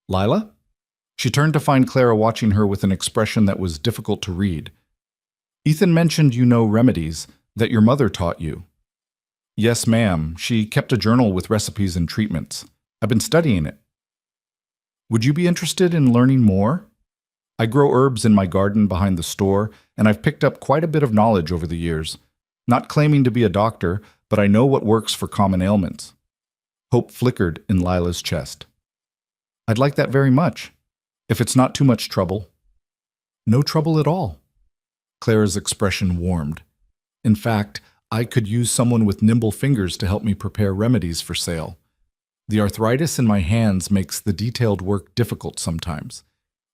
Lila? She turned to find Clara watching her with an expression that was difficult to read. Ethan mentioned you know remedies, that your mother taught you. Yes, ma'am. She kept a journal with recipes and treatments. I've been studying it. Would you be interested in learning more? I grow herbs in my garden behind the store, and I've picked up quite a bit of knowledge over the years. Not claiming to be a doctor, but I know what works for common ailments. Hope flickered in Lila's chest. I'd like that very much, if it's not too much trouble. No trouble at all. Clara's expression warmed. In fact, I could use someone with nimble fingers to help me prepare remedies for sale. The arthritis in my hands makes the detailed work difficult sometimes.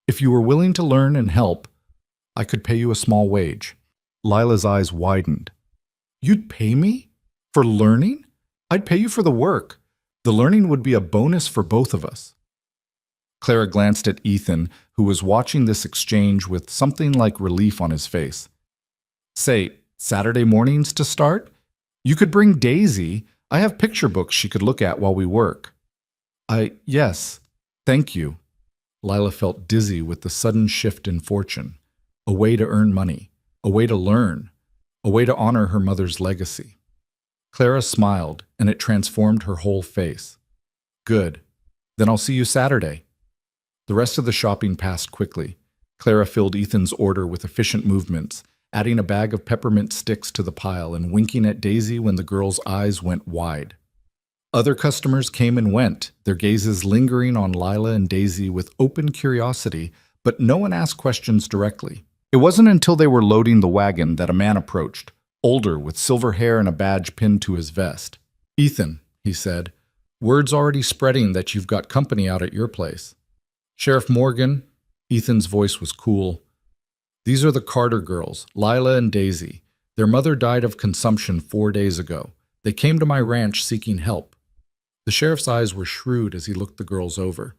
If you were willing to learn and help, I could pay you a small wage. Lila's eyes widened. You'd pay me? For learning? I'd pay you for the work. The learning would be a bonus for both of us. Clara glanced at Ethan, who was watching this exchange with something like relief on his face. Say, Saturday mornings to start? You could bring Daisy. I have picture books she could look at while we work. Yes, thank you. Lila felt dizzy with the sudden shift in fortune. A way to earn money, a way to learn, a way to honor her mother's legacy. Clara smiled, and it transformed her whole face. Good. Then I'll see you Saturday. The rest of the shopping passed quickly. Clara filled Ethan's order with efficient movements, adding a bag of peppermint sticks to the pile and winking at Daisy when the girl's eyes went wide. Other customers came and went, their gazes lingering on Lila and Daisy with open curiosity, but no one asked questions directly. It wasn't until they were loading the wagon that a man approached, older with silver hair and a badge pinned to his vest. Ethan, he said, word's already spreading that you've got company out at your place. Sheriff Morgan, Ethan's voice was cool. These are the Carter girls, Lila and Daisy. Their mother died of consumption 4 days ago. They came to my ranch seeking help. The sheriff's eyes were shrewd as he looked the girls over.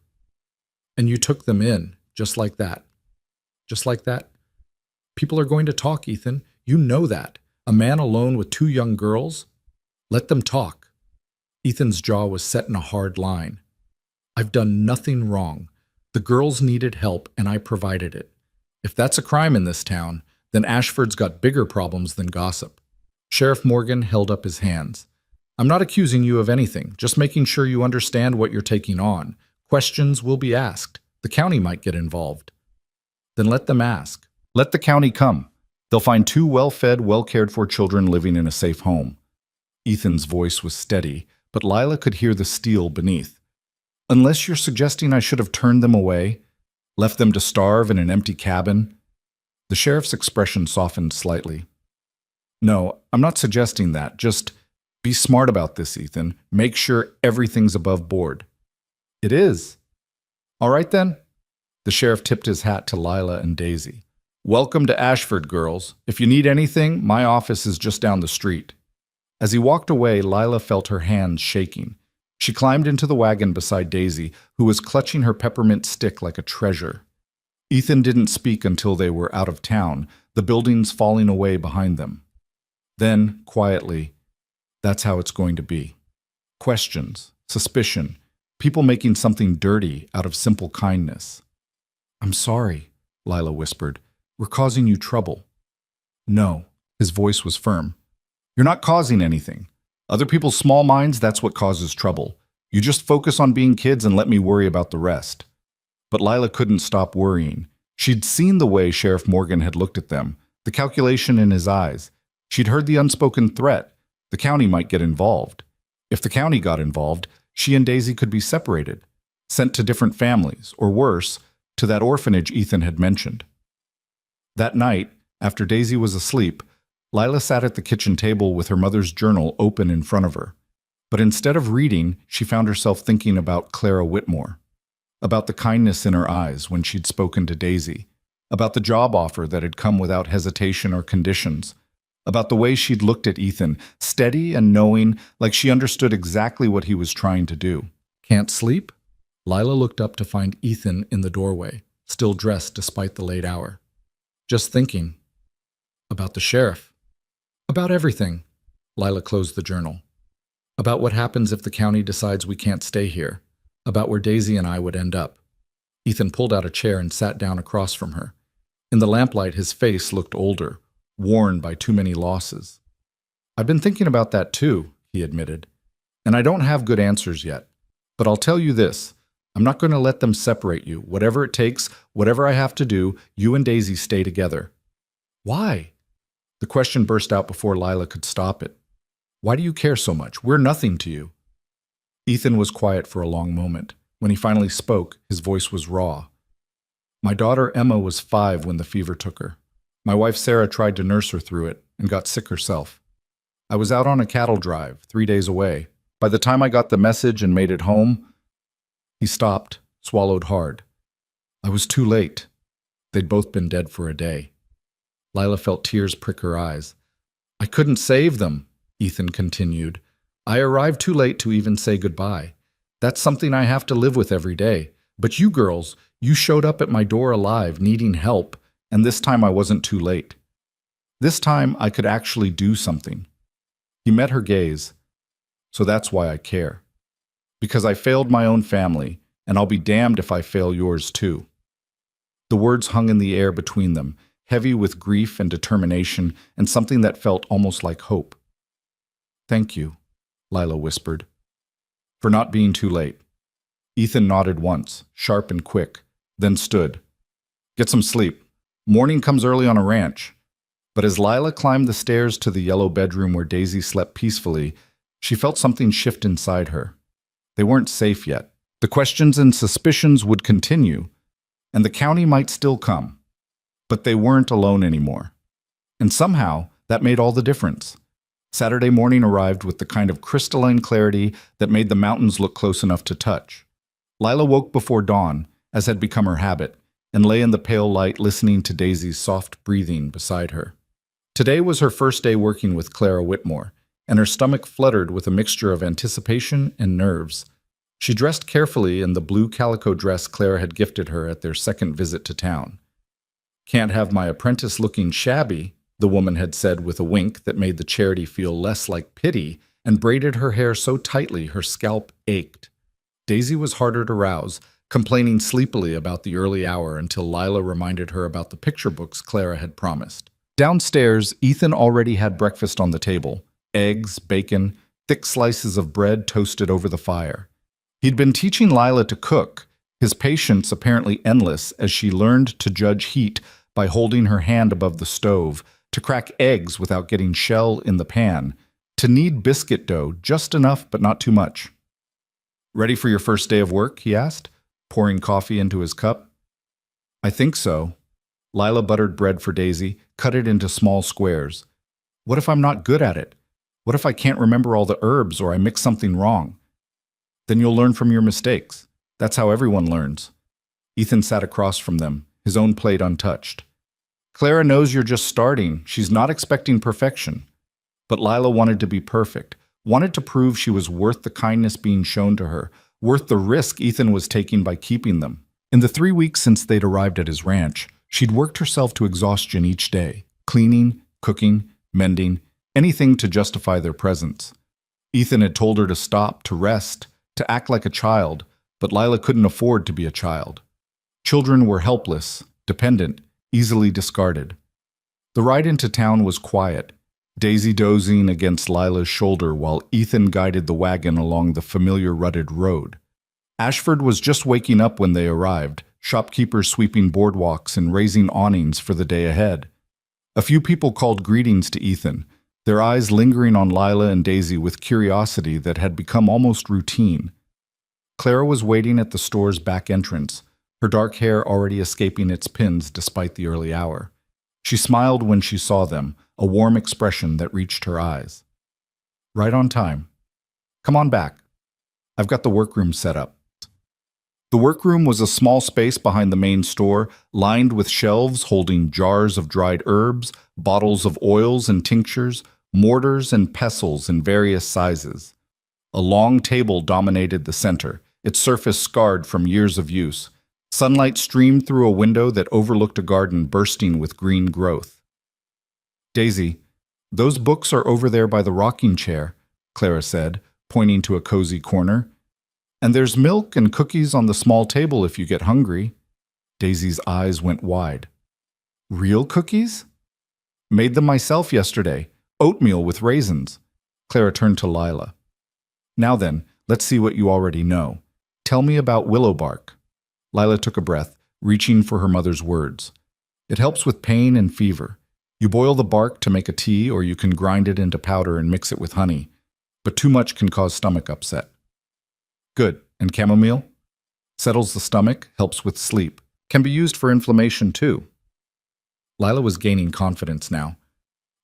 And you took them in, just like that. Just like that? People are going to talk, Ethan. You know that. A man alone with 2 young girls? Let them talk. Ethan's jaw was set in a hard line. I've done nothing wrong. The girls needed help, and I provided it. If that's a crime in this town, then Ashford's got bigger problems than gossip. Sheriff Morgan held up his hands. I'm not accusing you of anything, just making sure you understand what you're taking on. Questions will be asked. The county might get involved. Then let them ask. Let the county come. They'll find 2 well-fed, well-cared-for children living in a safe home. Ethan's voice was steady, but Lila could hear the steel beneath. Unless you're suggesting I should have turned them away, left them to starve in an empty cabin. The sheriff's expression softened slightly. No, I'm not suggesting that. Just be smart about this, Ethan. Make sure everything's above board. It is. All right, then. The sheriff tipped his hat to Lila and Daisy. Welcome to Ashford, girls. If you need anything, my office is just down the street. As he walked away, Lila felt her hands shaking. She climbed into the wagon beside Daisy, who was clutching her peppermint stick like a treasure. Ethan didn't speak until they were out of town, the buildings falling away behind them. Then, quietly, that's how it's going to be. Questions, suspicion, people making something dirty out of simple kindness. "I'm sorry," Lila whispered. "We're causing you trouble." "No," his voice was firm. "You're not causing anything. Other people's small minds, that's what causes trouble. You just focus on being kids and let me worry about the rest." But Lila couldn't stop worrying. She'd seen the way Sheriff Morgan had looked at them, the calculation in his eyes. She'd heard the unspoken threat. The county might get involved. If the county got involved, she and Daisy could be separated, sent to different families, or worse, to that orphanage Ethan had mentioned. That night, after Daisy was asleep, Lila sat at the kitchen table with her mother's journal open in front of her. But instead of reading, she found herself thinking about Clara Whitmore, about the kindness in her eyes when she'd spoken to Daisy, about the job offer that had come without hesitation or conditions, about the way she'd looked at Ethan, steady and knowing, like she understood exactly what he was trying to do. "Can't sleep?" Lila looked up to find Ethan in the doorway, still dressed despite the late hour. "Just thinking. About the sheriff. About everything." Lila closed the journal. "About what happens if the county decides we can't stay here. About where Daisy and I would end up." Ethan pulled out a chair and sat down across from her. In the lamplight, his face looked older, worn by too many losses. "I've been thinking about that too," he admitted. "And I don't have good answers yet. But I'll tell you this. I'm not going to let them separate you. Whatever it takes, whatever I have to do, you and Daisy stay together." "Why?" The question burst out before Lila could stop it. "Why do you care so much? We're nothing to you." Ethan was quiet for a long moment. When he finally spoke, his voice was raw. "My daughter Emma was 5 when the fever took her. My wife Sarah tried to nurse her through it and got sick herself. I was out on a cattle drive, 3 days away. By the time I got the message and made it home..." He stopped, swallowed hard. "I was too late. They'd both been dead for a day." Lila felt tears prick her eyes. "I couldn't save them," Ethan continued. "I arrived too late to even say goodbye. That's something I have to live with every day. But you girls, you showed up at my door alive, needing help, and this time I wasn't too late. This time I could actually do something." He met her gaze. "So that's why I care. Because I failed my own family, and I'll be damned if I fail yours too." The words hung in the air between them, heavy with grief and determination, and something that felt almost like hope. "Thank you," Lila whispered, "for not being too late." Ethan nodded once, sharp and quick, then stood. "Get some sleep. Morning comes early on a ranch." But as Lila climbed the stairs to the yellow bedroom where Daisy slept peacefully, she felt something shift inside her. They weren't safe yet. The questions and suspicions would continue, and the county might still come. But they weren't alone anymore. And somehow, that made all the difference. Saturday morning arrived with the kind of crystalline clarity that made the mountains look close enough to touch. Lila woke before dawn, as had become her habit, and lay in the pale light listening to Daisy's soft breathing beside her. Today was her first day working with Clara Whitmore, and her stomach fluttered with a mixture of anticipation and nerves. She dressed carefully in the blue calico dress Clara had gifted her at their second visit to town. "Can't have my apprentice looking shabby," the woman had said with a wink that made the charity feel less like pity, and braided her hair so tightly her scalp ached. Daisy was harder to rouse, complaining sleepily about the early hour until Lila reminded her about the picture books Clara had promised. Downstairs, Ethan already had breakfast on the table. Eggs, bacon, thick slices of bread toasted over the fire. He'd been teaching Lila to cook, his patience apparently endless as she learned to judge heat by holding her hand above the stove, to crack eggs without getting shell in the pan, to knead biscuit dough just enough but not too much. "Ready for your first day of work?" he asked, pouring coffee into his cup. "I think so." Lila buttered bread for Daisy, cut it into small squares. "What if I'm not good at it? What if I can't remember all the herbs or I mix something wrong?" "Then you'll learn from your mistakes. That's how everyone learns." Ethan sat across from them, his own plate untouched. "Clara knows you're just starting. She's not expecting perfection." But Lila wanted to be perfect, wanted to prove she was worth the kindness being shown to her, worth the risk Ethan was taking by keeping them. In the 3 weeks since they'd arrived at his ranch, she'd worked herself to exhaustion each day, cleaning, cooking, mending, anything to justify their presence. Ethan had told her to stop, to rest, to act like a child, but Lila couldn't afford to be a child. Children were helpless, dependent, easily discarded. The ride into town was quiet, Daisy dozing against Lila's shoulder while Ethan guided the wagon along the familiar rutted road. Ashford was just waking up when they arrived, shopkeepers sweeping boardwalks and raising awnings for the day ahead. A few people called greetings to Ethan, their eyes lingering on Lila and Daisy with curiosity that had become almost routine. Clara was waiting at the store's back entrance, her dark hair already escaping its pins despite the early hour. She smiled when she saw them, a warm expression that reached her eyes. Right on time. Come on back. I've got the workroom set up. The workroom was a small space behind the main store, lined with shelves holding jars of dried herbs, bottles of oils and tinctures, mortars and pestles in various sizes. A long table dominated the center, its surface scarred from years of use. Sunlight streamed through a window that overlooked a garden bursting with green growth. Daisy, those books are over there by the rocking chair, Clara said, pointing to a cozy corner. And there's milk and cookies on the small table if you get hungry. Daisy's eyes went wide. Real cookies? Made them myself yesterday. Oatmeal with raisins. Clara turned to Lila. Now then, let's see what you already know. Tell me about willow bark. Lila took a breath, reaching for her mother's words. It helps with pain and fever. You boil the bark to make a tea, or you can grind it into powder and mix it with honey. But too much can cause stomach upset. Good. And chamomile? Settles the stomach, helps with sleep. Can be used for inflammation too. Lila was gaining confidence now.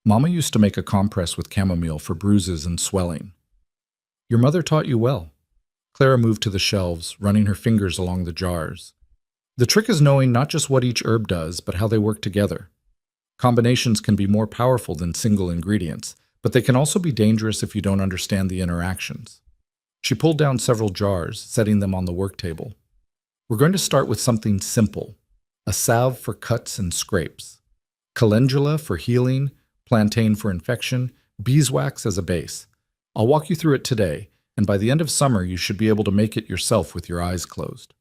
Mama used to make a compress with chamomile for bruises and swelling. Your mother taught you well. Clara moved to the shelves, running her fingers along the jars. The trick is knowing not just what each herb does, but how they work together. Combinations can be more powerful than single ingredients, but they can also be dangerous if you don't understand the interactions. She pulled down several jars, setting them on the work table. We're going to start with something simple, a salve for cuts and scrapes, calendula for healing, plantain for infection, beeswax as a base. I'll walk you through it today, and by the end of summer you should be able to make it yourself with your eyes closed.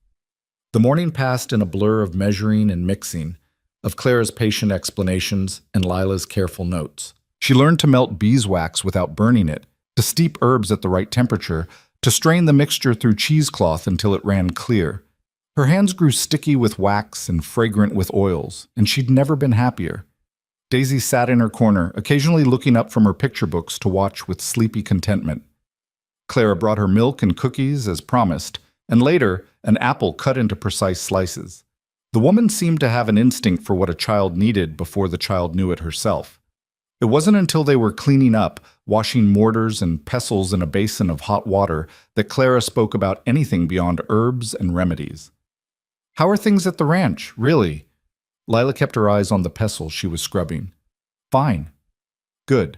The morning passed in a blur of measuring and mixing, of Clara's patient explanations and Lila's careful notes. She learned to melt beeswax without burning it, to steep herbs at the right temperature, to strain the mixture through cheesecloth until it ran clear. Her hands grew sticky with wax and fragrant with oils, and she'd never been happier. Daisy sat in her corner, occasionally looking up from her picture books to watch with sleepy contentment. Clara brought her milk and cookies as promised, and later, an apple cut into precise slices. The woman seemed to have an instinct for what a child needed before the child knew it herself. It wasn't until they were cleaning up, washing mortars and pestles in a basin of hot water, that Clara spoke about anything beyond herbs and remedies. How are things at the ranch, really? Lila kept her eyes on the pestles she was scrubbing. Fine. Good.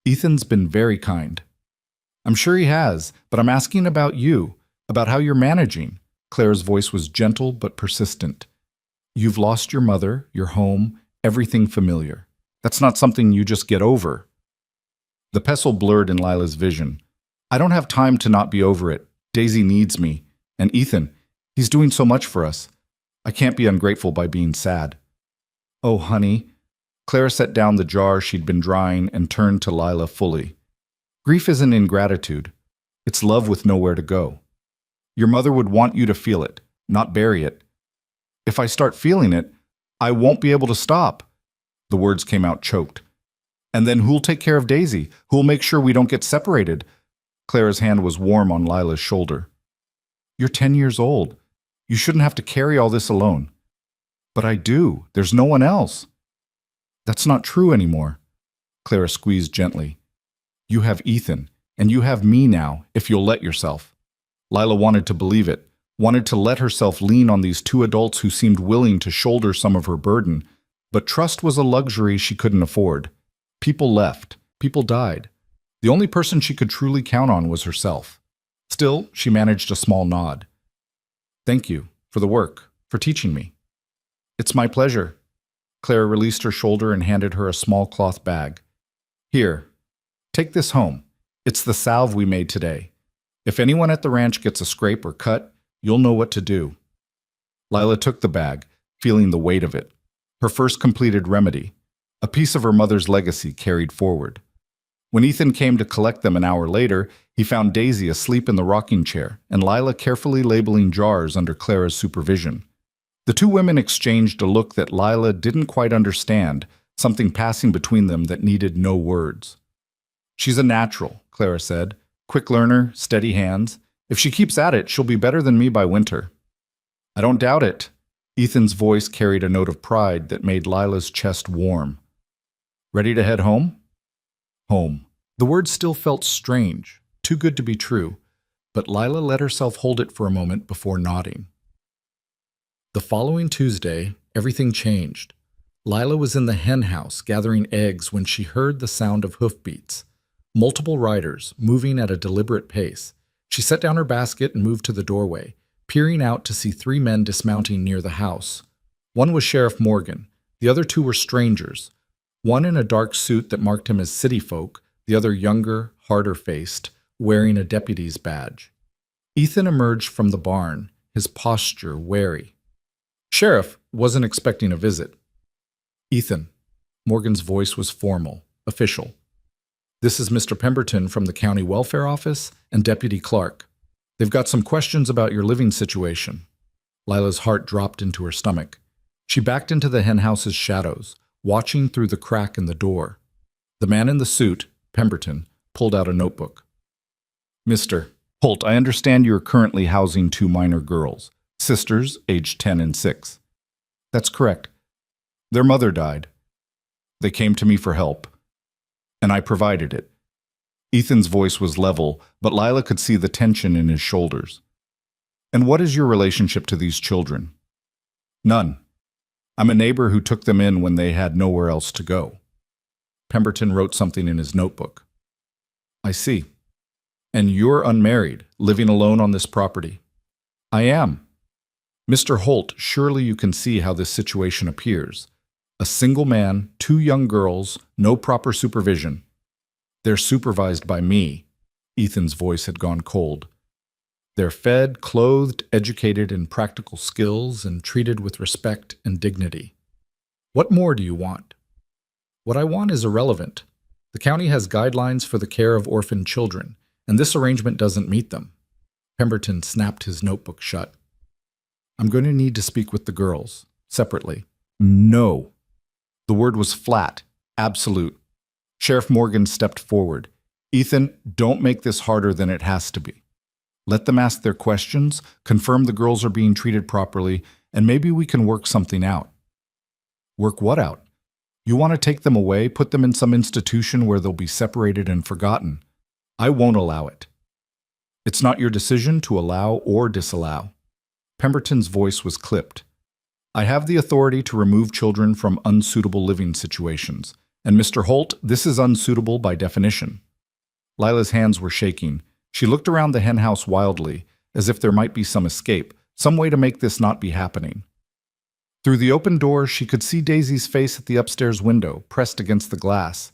Ethan's been very kind. I'm sure he has, but I'm asking about you, about how you're managing. Clara's voice was gentle but persistent. You've lost your mother, your home, everything familiar. That's not something you just get over. The pestle blurred in Lila's vision. I don't have time to not be over it. Daisy needs me. And Ethan, he's doing so much for us. I can't be ungrateful by being sad. Oh, honey. Clara set down the jar she'd been drying and turned to Lila fully. Grief isn't ingratitude. It's love with nowhere to go. Your mother would want you to feel it, not bury it. If I start feeling it, I won't be able to stop. The words came out choked. And then who'll take care of Daisy? Who'll make sure we don't get separated? Clara's hand was warm on Lila's shoulder. You're 10 years old. You shouldn't have to carry all this alone. But I do. There's no one else. That's not true anymore. Clara squeezed gently. You have Ethan, and you have me now, if you'll let yourself. Lila wanted to believe it, wanted to let herself lean on these two adults who seemed willing to shoulder some of her burden, but trust was a luxury she couldn't afford. People left. People died. The only person she could truly count on was herself. Still, she managed a small nod. Thank you. for the work, for teaching me. It's my pleasure. Clara released her shoulder and handed her a small cloth bag. Here, take this home. It's the salve we made today. If anyone at the ranch gets a scrape or cut, you'll know what to do. Lila took the bag, feeling the weight of it. Her first completed remedy, a piece of her mother's legacy carried forward. When Ethan came to collect them an hour later, he found Daisy asleep in the rocking chair and Lila carefully labeling jars under Clara's supervision. The two women exchanged a look that Lila didn't quite understand, something passing between them that needed no words. She's a natural, Clara said. Quick learner, steady hands. If she keeps at it, she'll be better than me by winter. I don't doubt it. Ethan's voice carried a note of pride that made Lila's chest warm. Ready to head home? Home. The word still felt strange, too good to be true, but Lila let herself hold it for a moment before nodding. The following Tuesday, everything changed. Lila was in the hen house gathering eggs when she heard the sound of hoofbeats. Multiple riders, moving at a deliberate pace. She set down her basket and moved to the doorway, peering out to see three men dismounting near the house. One was Sheriff Morgan. The other two were strangers. One in a dark suit that marked him as city folk, the other younger, harder-faced, wearing a deputy's badge. Ethan emerged from the barn, his posture wary. Sheriff wasn't expecting a visit. Ethan. Morgan's voice was formal, official. This is Mr. Pemberton from the County Welfare Office and Deputy Clark. They've got some questions about your living situation. Lila's heart dropped into her stomach. She backed into the henhouse's shadows, watching through the crack in the door. The man in the suit, Pemberton, pulled out a notebook. Mr. Holt, I understand you are currently housing two minor girls, sisters aged 10 and 6. That's correct. Their mother died. They came to me for help, and I provided it. Ethan's voice was level, but Lila could see the tension in his shoulders. And what is your relationship to these children? None. I'm a neighbor who took them in when they had nowhere else to go. Pemberton wrote something in his notebook. I see. And you're unmarried, living alone on this property. I am. Mr. Holt, surely you can see how this situation appears. A single man, two young girls, no proper supervision. They're supervised by me. Ethan's voice had gone cold. They're fed, clothed, educated in practical skills, and treated with respect and dignity. What more do you want? What I want is irrelevant. The county has guidelines for the care of orphaned children, and this arrangement doesn't meet them. Pemberton snapped his notebook shut. I'm going to need to speak with the girls, separately. No. The word was flat, absolute. Sheriff Morgan stepped forward. Ethan, don't make this harder than it has to be. Let them ask their questions, confirm the girls are being treated properly, and maybe we can work something out. Work what out? You want to take them away, put them in some institution where they'll be separated and forgotten. I won't allow it. It's not your decision to allow or disallow. Pemberton's voice was clipped. I have the authority to remove children from unsuitable living situations. And Mr. Holt, this is unsuitable by definition. Lila's hands were shaking. She looked around the henhouse wildly, as if there might be some escape, some way to make this not be happening. Through the open door, she could see Daisy's face at the upstairs window, pressed against the glass.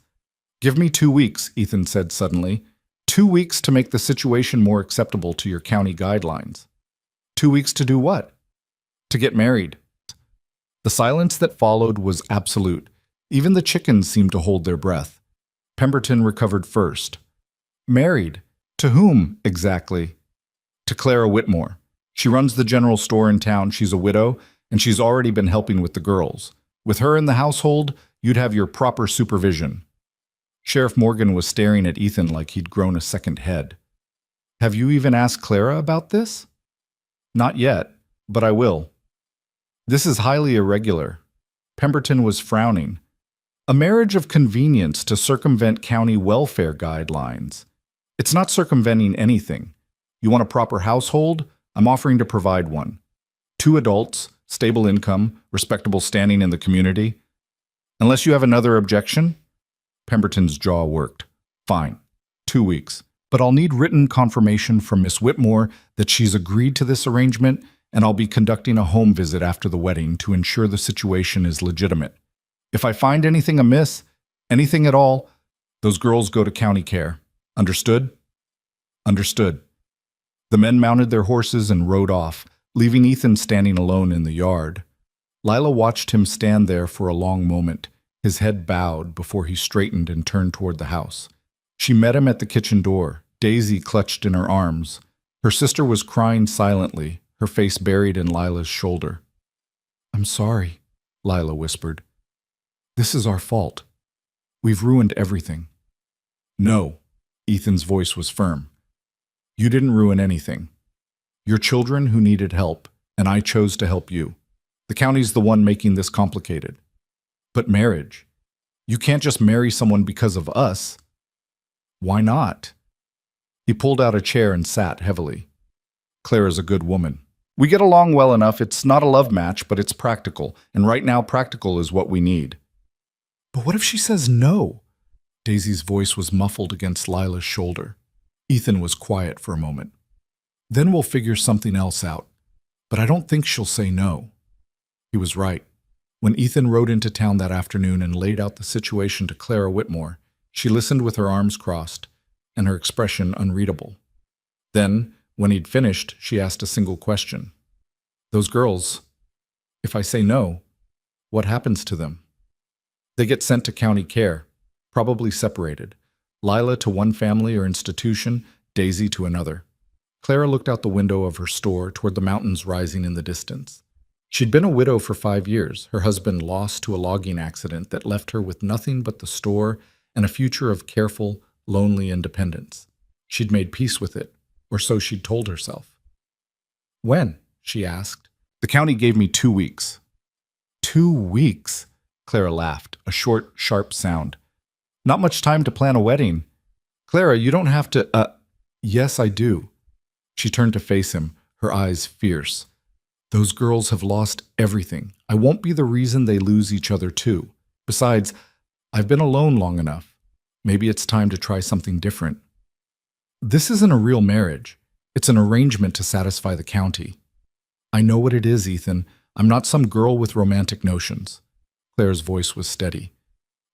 Give me 2 weeks, Ethan said suddenly. 2 weeks to make the situation more acceptable to your county guidelines. 2 weeks to do what? To get married. The silence that followed was absolute. Even the chickens seemed to hold their breath. Pemberton recovered first. Married? To whom, exactly? To Clara Whitmore. She runs the general store in town. She's a widow, and she's already been helping with the girls. With her in the household, you'd have your proper supervision. Sheriff Morgan was staring at Ethan like he'd grown a second head. Have you even asked Clara about this? Not yet, but I will. This is highly irregular. Pemberton was frowning. A marriage of convenience to circumvent county welfare guidelines. It's not circumventing anything. You want a proper household? I'm offering to provide one. 2 adults, stable income, respectable standing in the community. Unless you have another objection? Pemberton's jaw worked. Fine. 2 weeks. But I'll need written confirmation from Miss Whitmore that she's agreed to this arrangement and I'll be conducting a home visit after the wedding to ensure the situation is legitimate. If I find anything amiss, anything at all, those girls go to county care. Understood? Understood. The men mounted their horses and rode off, leaving Ethan standing alone in the yard. Lila watched him stand there for a long moment, his head bowed before he straightened and turned toward the house. She met him at the kitchen door, Daisy clutched in her arms. Her sister was crying silently, her face buried in Lila's shoulder. "I'm sorry," Lila whispered. "This is our fault. We've ruined everything." "No," Ethan's voice was firm. "You didn't ruin anything. You're children who needed help, and I chose to help you. The county's the one making this complicated. But marriage. You can't just marry someone because of us." "Why not?" He pulled out a chair and sat heavily. "Clara's a good woman. We get along well enough. It's not a love match, but it's practical, and right now practical is what we need." "But what if she says no?" Daisy's voice was muffled against Lila's shoulder. Ethan was quiet for a moment. "Then we'll figure something else out. But I don't think she'll say no." He was right. When Ethan rode into town that afternoon and laid out the situation to Clara Whitmore, she listened with her arms crossed and her expression unreadable. Then, when he'd finished, she asked a single question. "Those girls, if I say no, what happens to them?" "They get sent to county care, probably separated. Lila to one family or institution, Daisy to another." Clara looked out the window of her store toward the mountains rising in the distance. She'd been a widow for 5 years, her husband lost to a logging accident that left her with nothing but the store and a future of careful, lonely independence. She'd made peace with it, or so she'd told herself. "When?" she asked. "The county gave me 2 weeks." 2 weeks? Clara laughed, a short, sharp sound. "Not much time to plan a wedding." "Clara, you don't have to, Yes, I do." She turned to face him, her eyes fierce. "Those girls have lost everything. I won't be the reason they lose each other too. Besides, I've been alone long enough. Maybe it's time to try something different." "This isn't a real marriage. It's an arrangement to satisfy the county." "I know what it is, Ethan. I'm not some girl with romantic notions." Claire's voice was steady.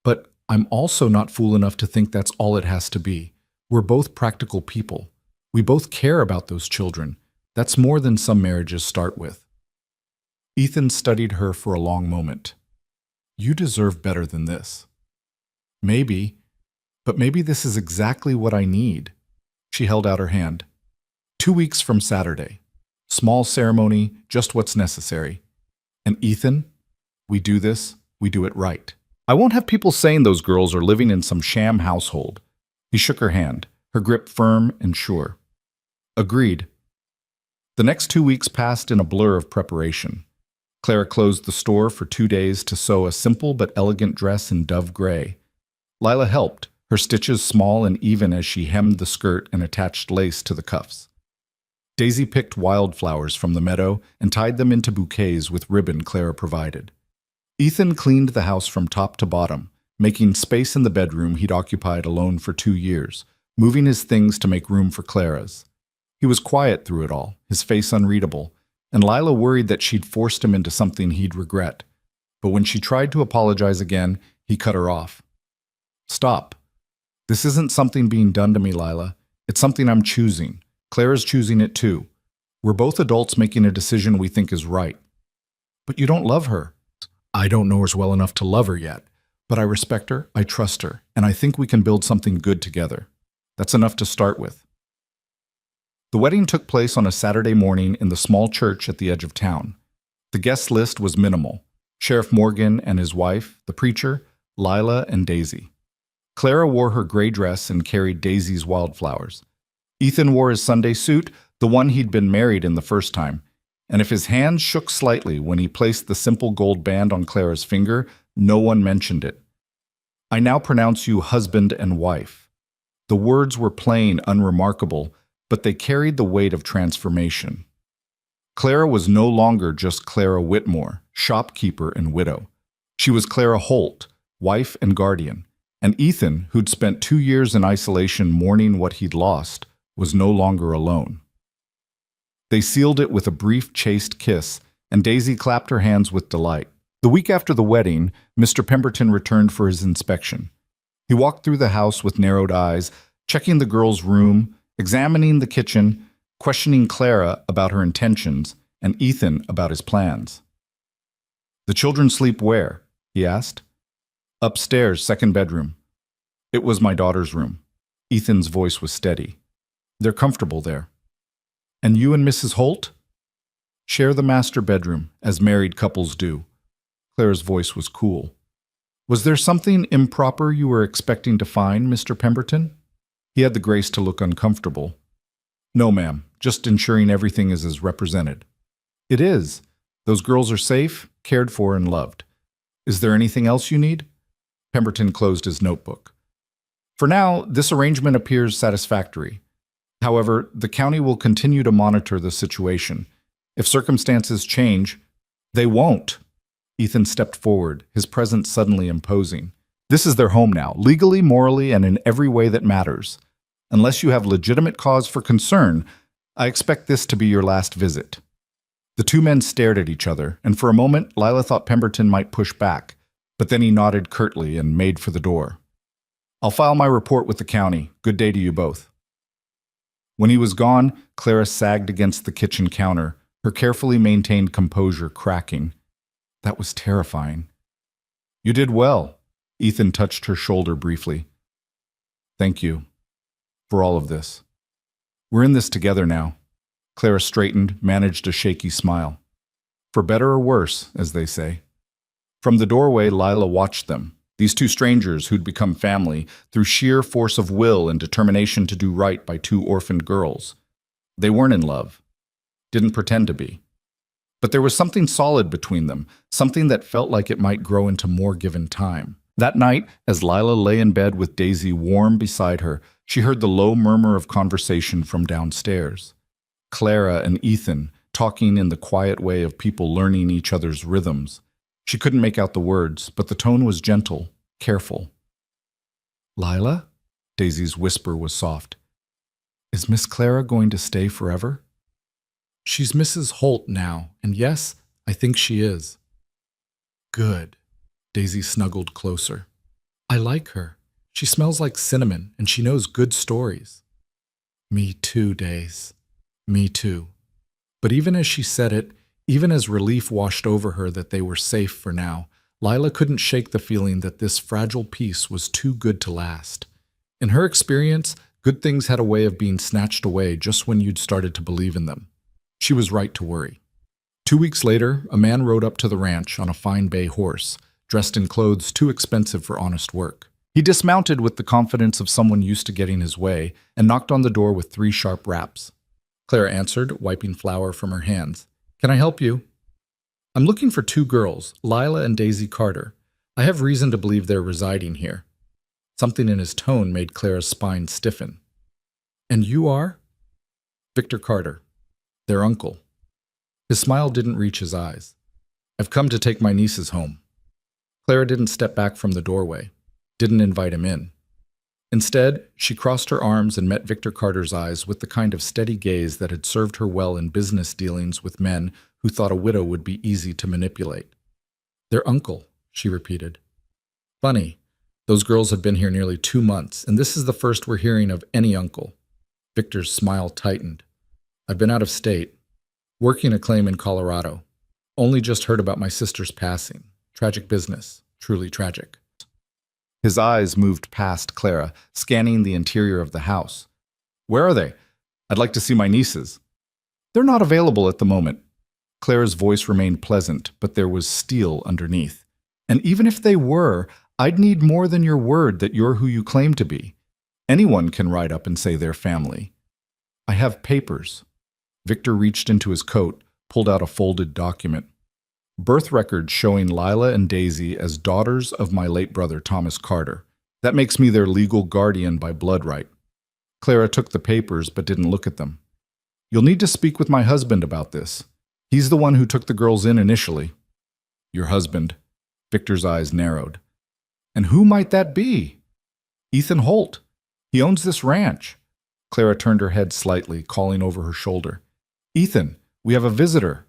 "But I'm also not fool enough to think that's all it has to be. We're both practical people. We both care about those children. That's more than some marriages start with." Ethan studied her for a long moment. "You deserve better than this." "Maybe, but maybe this is exactly what I need." She held out her hand. 2 weeks from Saturday. Small ceremony, just what's necessary. And Ethan, we do this, we do it right. I won't have people saying those girls are living in some sham household. He shook her hand, her grip firm and sure. Agreed. The next 2 weeks passed in a blur of preparation. Clara closed the store for 2 days to sew a simple but elegant dress in dove gray. Lila helped, her stitches small and even as she hemmed the skirt and attached lace to the cuffs. Daisy picked wildflowers from the meadow and tied them into bouquets with ribbon Clara provided. Ethan cleaned the house from top to bottom, making space in the bedroom he'd occupied alone for 2 years, moving his things to make room for Clara's. He was quiet through it all, his face unreadable, and Lila worried that she'd forced him into something he'd regret. But when she tried to apologize again, he cut her off. "Stop. This isn't something being done to me, Lila. It's something I'm choosing. Clara's choosing it too. We're both adults making a decision we think is right." "But you don't love her." "I don't know her well enough to love her yet. But I respect her, I trust her, and I think we can build something good together. That's enough to start with." The wedding took place on a Saturday morning in the small church at the edge of town. The guest list was minimal. Sheriff Morgan and his wife, the preacher, Lila, and Daisy. Clara wore her gray dress and carried Daisy's wildflowers. Ethan wore his Sunday suit, the one he'd been married in the first time, and if his hand shook slightly when he placed the simple gold band on Clara's finger, no one mentioned it. "I now pronounce you husband and wife." The words were plain, unremarkable, but they carried the weight of transformation. Clara was no longer just Clara Whitmore, shopkeeper and widow. She was Clara Holt, wife and guardian, and Ethan, who'd spent 2 years in isolation mourning what he'd lost, was no longer alone. They sealed it with a brief, chaste kiss, and Daisy clapped her hands with delight. The week after the wedding, Mr. Pemberton returned for his inspection. He walked through the house with narrowed eyes, checking the girls' room, examining the kitchen, questioning Clara about her intentions, and Ethan about his plans. "The children sleep where?" he asked. "Upstairs, second bedroom." It was my daughter's room. Ethan's voice was steady. "They're comfortable there." "And you and Mrs. Holt?" "Share the master bedroom, as married couples do." Clara's voice was cool. "Was there something improper you were expecting to find, Mr. Pemberton?" He had the grace to look uncomfortable. "No, ma'am, just ensuring everything is as represented." "It is. Those girls are safe, cared for, and loved. Is there anything else you need?" Pemberton closed his notebook. "For now, this arrangement appears satisfactory. However, the county will continue to monitor the situation. If circumstances change, they won't." Ethan stepped forward, his presence suddenly imposing. "This is their home now, legally, morally, and in every way that matters. Unless you have legitimate cause for concern, I expect this to be your last visit." The two men stared at each other, and for a moment Lila thought Pemberton might push back, but then he nodded curtly and made for the door. "I'll file my report with the county. Good day to you both." When he was gone, Clara sagged against the kitchen counter, her carefully maintained composure cracking. That was terrifying. "You did well." Ethan touched her shoulder briefly. "Thank you for all of this. We're in this together now." Clara straightened, managed a shaky smile. "For better or worse, as they say." From the doorway, Lila watched them, these two strangers who'd become family through sheer force of will and determination to do right by two orphaned girls. They weren't in love, didn't pretend to be. But there was something solid between them, something that felt like it might grow into more given time. That night, as Lila lay in bed with Daisy warm beside her, she heard the low murmur of conversation from downstairs. Clara and Ethan talking in the quiet way of people learning each other's rhythms. She couldn't make out the words, but the tone was gentle, careful. "Lila?" Daisy's whisper was soft. "Is Miss Clara going to stay forever?" "She's Mrs. Holt now, and yes, I think she is." "Good." Daisy snuggled closer. "I like her. She smells like cinnamon, and she knows good stories." "Me too, Days. Me too." But even as she said it, even as relief washed over her that they were safe for now, Lila couldn't shake the feeling that this fragile peace was too good to last. In her experience, good things had a way of being snatched away just when you'd started to believe in them. She was right to worry. 2 weeks later, a man rode up to the ranch on a fine bay horse, dressed in clothes too expensive for honest work. He dismounted with the confidence of someone used to getting his way and knocked on the door with 3 sharp raps. Clara answered, wiping flour from her hands. "Can I help you?" "I'm looking for 2 girls, Lila and Daisy Carter. I have reason to believe they're residing here." Something in his tone made Clara's spine stiffen. "And you are?" "Victor Carter, their uncle." His smile didn't reach his eyes. "I've come to take my nieces home." Clara didn't step back from the doorway, didn't invite him in. Instead, she crossed her arms and met Victor Carter's eyes with the kind of steady gaze that had served her well in business dealings with men who thought a widow would be easy to manipulate. "Their uncle," she repeated. "Funny. Those girls have been here nearly 2 months, and this is the first we're hearing of any uncle." Victor's smile tightened. "I've been out of state, working a claim in Colorado. Only just heard about my sister's passing. Tragic business, truly tragic." His eyes moved past Clara, scanning the interior of the house. "Where are they? I'd like to see my nieces." "They're not available at the moment." Clara's voice remained pleasant, but there was steel underneath. "And even if they were, I'd need more than your word that you're who you claim to be. Anyone can ride up and say they're family." "I have papers." Victor reached into his coat, pulled out a folded document. "Birth records showing Lila and Daisy as daughters of my late brother Thomas Carter. That makes me their legal guardian by blood right." Clara took the papers but didn't look at them. "You'll need to speak with my husband about this. He's the one who took the girls in initially." "Your husband?" Victor's eyes narrowed. "And who might that be?" "Ethan Holt. He owns this ranch." Clara turned her head slightly, calling over her shoulder. Ethan, we have a visitor.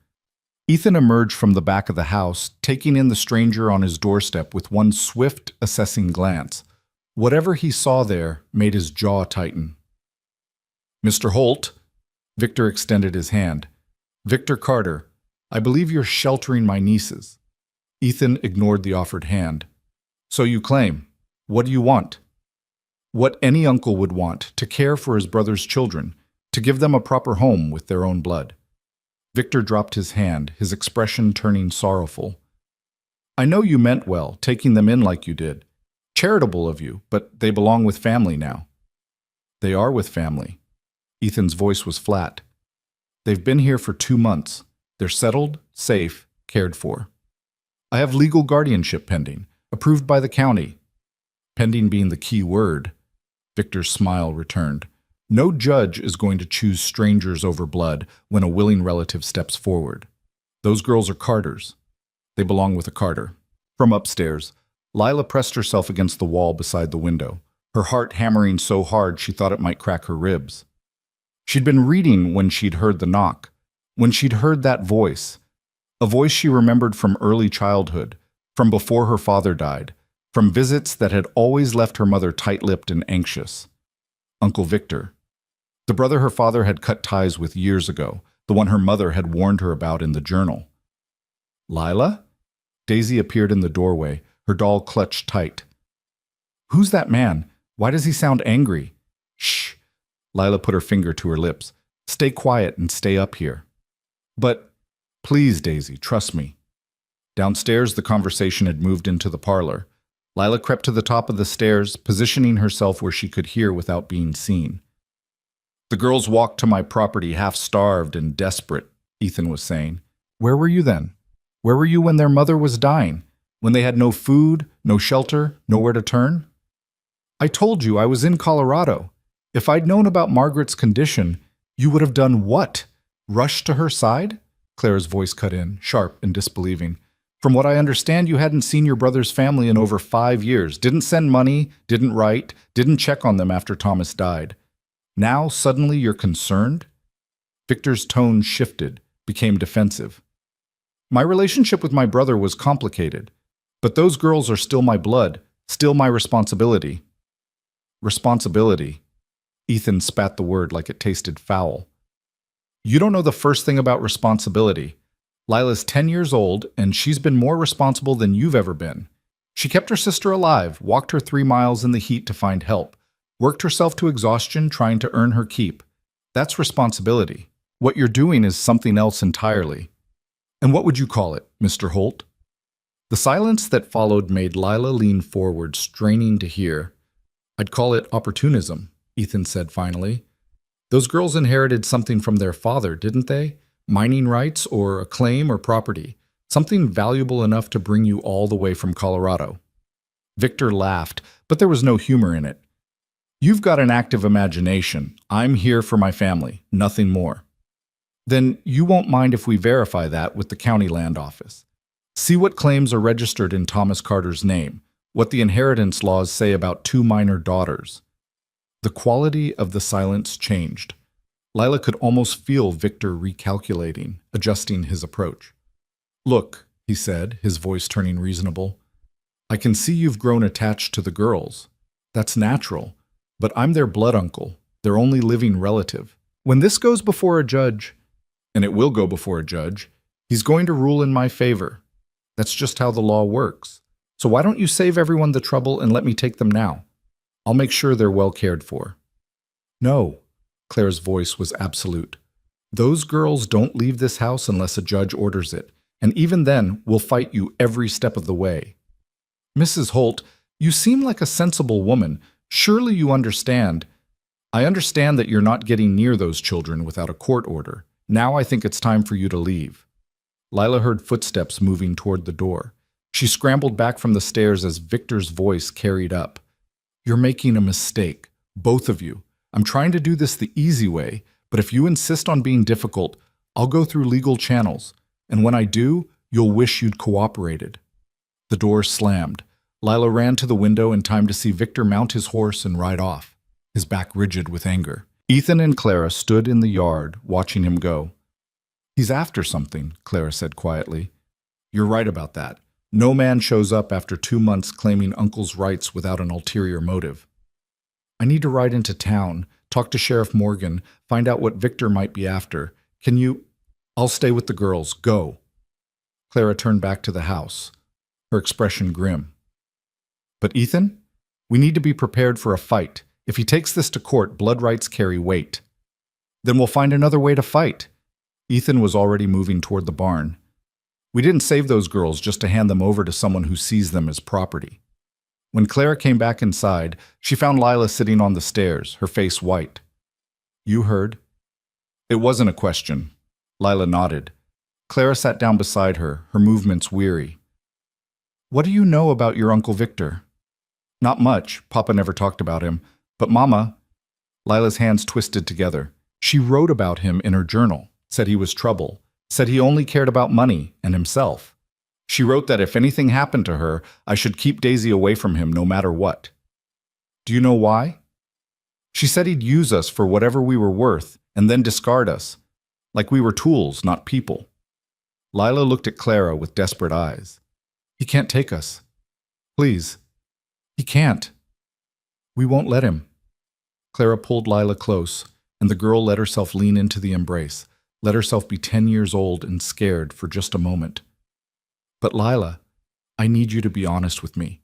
Ethan emerged from the back of the house, taking in the stranger on his doorstep with one swift, assessing glance. Whatever he saw there made his jaw tighten. Mr. Holt, Victor extended his hand. Victor Carter, I believe you're sheltering my nieces. Ethan ignored the offered hand. So you claim. What do you want? What any uncle would want, to care for his brother's children, to give them a proper home with their own blood. Victor dropped his hand, his expression turning sorrowful. I know you meant well, taking them in like you did. Charitable of you, but they belong with family now. They are with family. Ethan's voice was flat. They've been here for 2 months. They're settled, safe, cared for. I have legal guardianship pending, approved by the county. Pending being the key word. Victor's smile returned. No judge is going to choose strangers over blood when a willing relative steps forward. Those girls are Carters. They belong with a Carter. From upstairs, Lila pressed herself against the wall beside the window, her heart hammering so hard she thought it might crack her ribs. She'd been reading when she'd heard the knock, when she'd heard that voice, a voice she remembered from early childhood, from before her father died, from visits that had always left her mother tight-lipped and anxious. Uncle Victor. The brother her father had cut ties with years ago, the one her mother had warned her about in the journal. Lila? Daisy appeared in the doorway, her doll clutched tight. Who's that man? Why does he sound angry? Shh. Lila put her finger to her lips. Stay quiet and stay up here. But, please, Daisy, trust me. Downstairs, the conversation had moved into the parlor. Lila crept to the top of the stairs, positioning herself where she could hear without being seen. The girls walked to my property half-starved and desperate, Ethan was saying. Where were you then? Where were you when their mother was dying? When they had no food, no shelter, nowhere to turn? I told you I was in Colorado. If I'd known about Margaret's condition, you would have done what? Rushed to her side? Clara's voice cut in, sharp and disbelieving. From what I understand, you hadn't seen your brother's family in over 5 years, didn't send money, didn't write, didn't check on them after Thomas died. Now, suddenly, you're concerned? Victor's tone shifted, became defensive. My relationship with my brother was complicated, but those girls are still my blood, still my responsibility. Responsibility. Ethan spat the word like it tasted foul. You don't know the first thing about responsibility. Lila's 10 years old, and she's been more responsible than you've ever been. She kept her sister alive, walked her 3 miles in the heat to find help, worked herself to exhaustion trying to earn her keep. That's responsibility. What you're doing is something else entirely. And what would you call it, Mr. Holt? The silence that followed made Lila lean forward, straining to hear. I'd call it opportunism, Ethan said finally. Those girls inherited something from their father, didn't they? Mining rights or a claim or property. Something valuable enough to bring you all the way from Colorado. Victor laughed, but there was no humor in it. You've got an active imagination. I'm here for my family, nothing more. Then you won't mind if we verify that with the county land office. See what claims are registered in Thomas Carter's name, what the inheritance laws say about 2 minor daughters. The quality of the silence changed. Lila could almost feel Victor recalculating, adjusting his approach. Look, he said, his voice turning reasonable. I can see you've grown attached to the girls. That's natural, but I'm their blood uncle, their only living relative. When this goes before a judge, and it will go before a judge, he's going to rule in my favor. That's just how the law works. So why don't you save everyone the trouble and let me take them now? I'll make sure they're well cared for. No, Claire's voice was absolute. Those girls don't leave this house unless a judge orders it, and even then, we'll fight you every step of the way. Mrs. Holt, you seem like a sensible woman. Surely you understand. I understand that you're not getting near those children without a court order. Now I think it's time for you to leave. Lila heard footsteps moving toward the door. She scrambled back from the stairs as Victor's voice carried up. You're making a mistake, both of you. I'm trying to do this the easy way, but if you insist on being difficult, I'll go through legal channels, and when I do, you'll wish you'd cooperated. The door slammed. Lila ran to the window in time to see Victor mount his horse and ride off, his back rigid with anger. Ethan and Clara stood in the yard, watching him go. He's after something, Clara said quietly. You're right about that. No man shows up after 2 months claiming Uncle's rights without an ulterior motive. I need to ride into town, talk to Sheriff Morgan, find out what Victor might be after. Can you? I'll stay with the girls. Go. Clara turned back to the house, her expression grim. But Ethan? We need to be prepared for a fight. If he takes this to court, blood rights carry weight. Then we'll find another way to fight. Ethan was already moving toward the barn. We didn't save those girls just to hand them over to someone who sees them as property. When Clara came back inside, she found Lila sitting on the stairs, her face white. You heard? It wasn't a question. Lila nodded. Clara sat down beside her, her movements weary. What do you know about your Uncle Victor? Not much. Papa never talked about him. But Mama... Lila's hands twisted together. She wrote about him in her journal, said he was trouble, said he only cared about money and himself. She wrote that if anything happened to her, I should keep Daisy away from him no matter what. Do you know why? She said he'd use us for whatever we were worth and then discard us, like we were tools, not people. Lila looked at Clara with desperate eyes. He can't take us. Please. He can't. We won't let him. Clara pulled Lila close, and the girl let herself lean into the embrace, let herself be 10 years old and scared for just a moment. But Lila, I need you to be honest with me.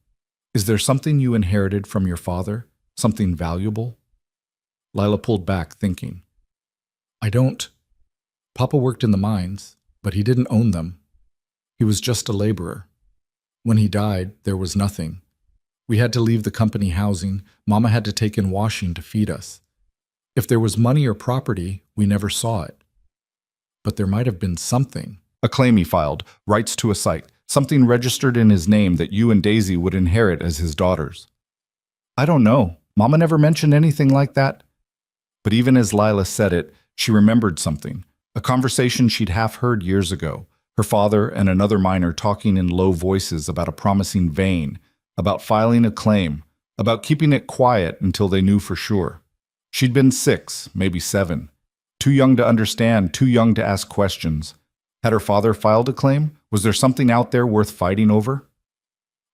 Is there something you inherited from your father? Something valuable? Lila pulled back, thinking. I don't. Papa worked in the mines, but he didn't own them. He was just a laborer. When he died, there was nothing. We had to leave the company housing. Mama had to take in washing to feed us. If there was money or property, we never saw it. But there might have been something. A claim he filed, rights to a site, something registered in his name that you and Daisy would inherit as his daughters. I don't know. Mama never mentioned anything like that. But even as Lila said it, she remembered something, a conversation she'd half heard years ago, her father and another miner talking in low voices about a promising vein, about filing a claim, about keeping it quiet until they knew for sure. She'd been 6, maybe 7, too young to understand, too young to ask questions. Had her father filed a claim? Was there something out there worth fighting over?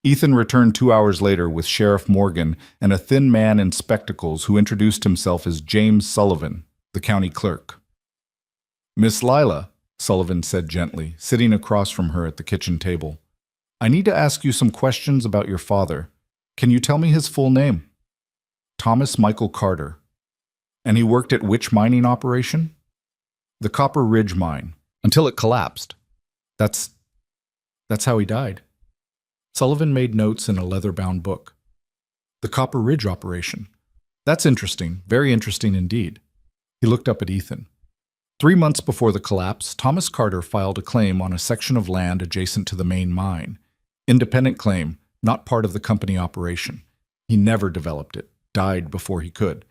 Ethan returned 2 hours later with Sheriff Morgan and a thin man in spectacles who introduced himself as James Sullivan, the county clerk. Miss Lila, Sullivan said gently, sitting across from her at the kitchen table. I need to ask you some questions about your father. Can you tell me his full name? Thomas Michael Carter. And he worked at which mining operation? The Copper Ridge mine, until it collapsed. That's how he died. Sullivan made notes in a leather-bound book. The Copper Ridge operation. That's interesting, very interesting indeed. He looked up at Ethan. 3 months before the collapse, Thomas Carter filed a claim on a section of land adjacent to the main mine. Independent claim, not part of the company operation. He never developed it, died before he could.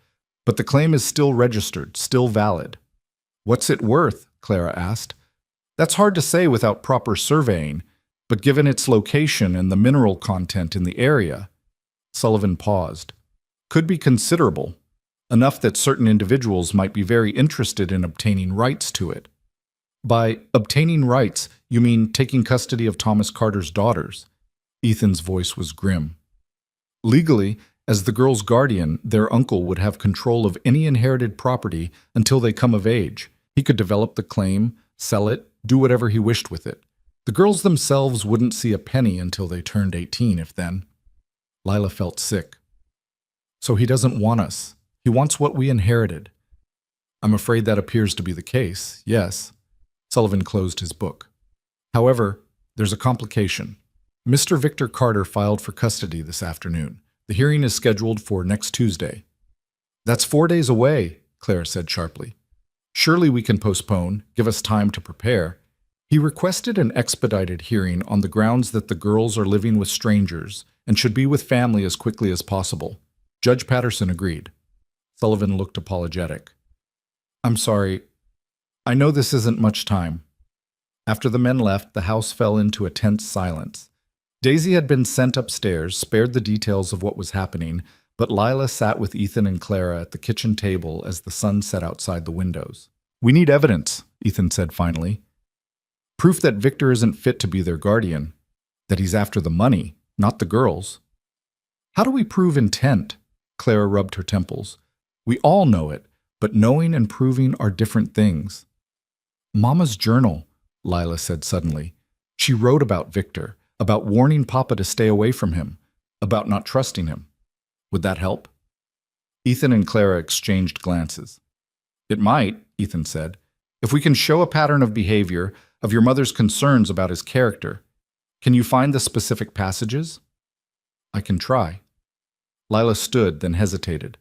But the claim is still registered, still valid. What's it worth? Clara asked. That's hard to say without proper surveying, but given its location and the mineral content in the area, Sullivan paused. Could be considerable, enough that certain individuals might be very interested in obtaining rights to it. By obtaining rights, you mean taking custody of Thomas Carter's daughters? Ethan's voice was grim. Legally, as the girl's guardian, their uncle would have control of any inherited property until they come of age. He could develop the claim, sell it, do whatever he wished with it. The girls themselves wouldn't see a penny until they turned 18, if then. Lila felt sick. So he doesn't want us. He wants what we inherited. I'm afraid that appears to be the case, yes. Sullivan closed his book. However, there's a complication. Mr. Victor Carter filed for custody this afternoon. The hearing is scheduled for next Tuesday. That's 4 days away, Clara said sharply. Surely we can postpone, give us time to prepare. He requested an expedited hearing on the grounds that the girls are living with strangers and should be with family as quickly as possible. Judge Patterson agreed. Sullivan looked apologetic. I'm sorry. I know this isn't much time. After the men left, the house fell into a tense silence. Daisy had been sent upstairs, spared the details of what was happening, but Lila sat with Ethan and Clara at the kitchen table as the sun set outside the windows. We need evidence, Ethan said finally. Proof that Victor isn't fit to be their guardian, that he's after the money, not the girls. How do we prove intent? Clara rubbed her temples. We all know it, but knowing and proving are different things. Mama's journal, Lila said suddenly. She wrote about Victor, about warning Papa to stay away from him, about not trusting him. Would that help? Ethan and Clara exchanged glances. It might, Ethan said, if we can show a pattern of behavior, of your mother's concerns about his character. Can you find the specific passages? I can try. Lila stood, then hesitated.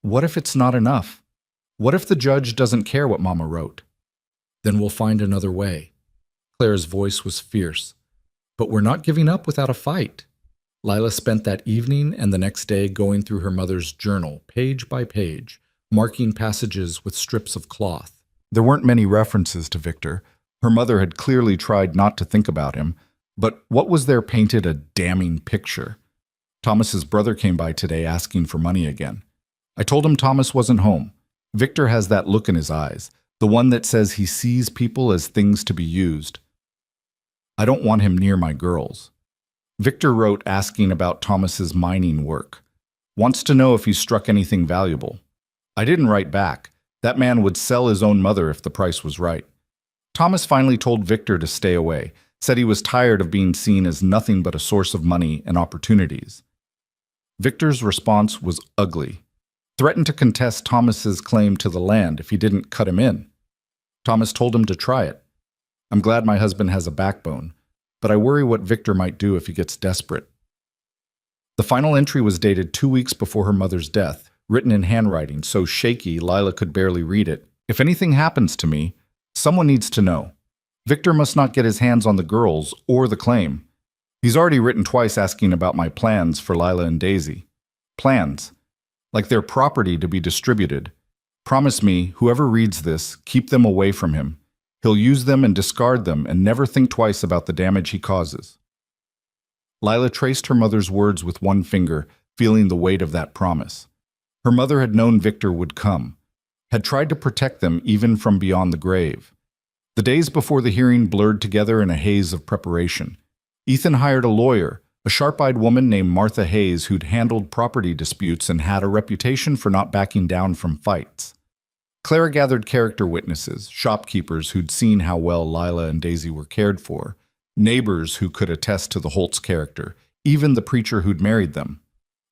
What if it's not enough? What if the judge doesn't care what Mama wrote? Then we'll find another way. Clara's voice was fierce. But we're not giving up without a fight. Lila spent that evening and the next day going through her mother's journal, page by page, marking passages with strips of cloth. There weren't many references to Victor. Her mother had clearly tried not to think about him, but what was there painted a damning picture? Thomas's brother came by today asking for money again. I told him Thomas wasn't home. Victor has that look in his eyes, the one that says he sees people as things to be used. I don't want him near my girls. Victor wrote asking about Thomas's mining work. Wants to know if he struck anything valuable. I didn't write back. That man would sell his own mother if the price was right. Thomas finally told Victor to stay away, said he was tired of being seen as nothing but a source of money and opportunities. Victor's response was ugly. Threatened to contest Thomas's claim to the land if he didn't cut him in. Thomas told him to try it. I'm glad my husband has a backbone, but I worry what Victor might do if he gets desperate. The final entry was dated 2 weeks before her mother's death, written in handwriting so shaky Lila could barely read it. If anything happens to me, someone needs to know. Victor must not get his hands on the girls or the claim. He's already written twice asking about my plans for Lila and Daisy. Plans. Like their property to be distributed. Promise me, whoever reads this, keep them away from him. He'll use them and discard them and never think twice about the damage he causes. Lila traced her mother's words with one finger, feeling the weight of that promise. Her mother had known Victor would come, had tried to protect them even from beyond the grave. The days before the hearing blurred together in a haze of preparation. Ethan hired a lawyer, a sharp-eyed woman named Martha Hayes who'd handled property disputes and had a reputation for not backing down from fights. Clara gathered character witnesses, shopkeepers who'd seen how well Lila and Daisy were cared for, neighbors who could attest to the Holtz character, even the preacher who'd married them.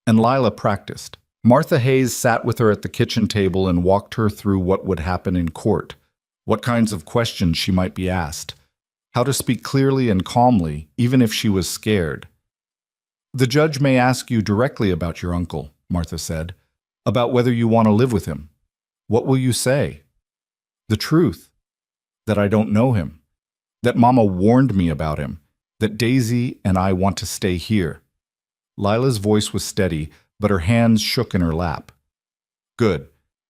And Lila practiced. Martha Hayes sat with her at the kitchen table and walked her through what would happen in court, what kinds of questions she might be asked, how to speak clearly and calmly, even if she was scared. The judge may ask you directly about your uncle, Martha said, about whether you want to live with him. What will you say? The truth. That I don't know him. That Mama warned me about him. That Daisy and I want to stay here. Lila's voice was steady, but her hands shook in her lap. Good.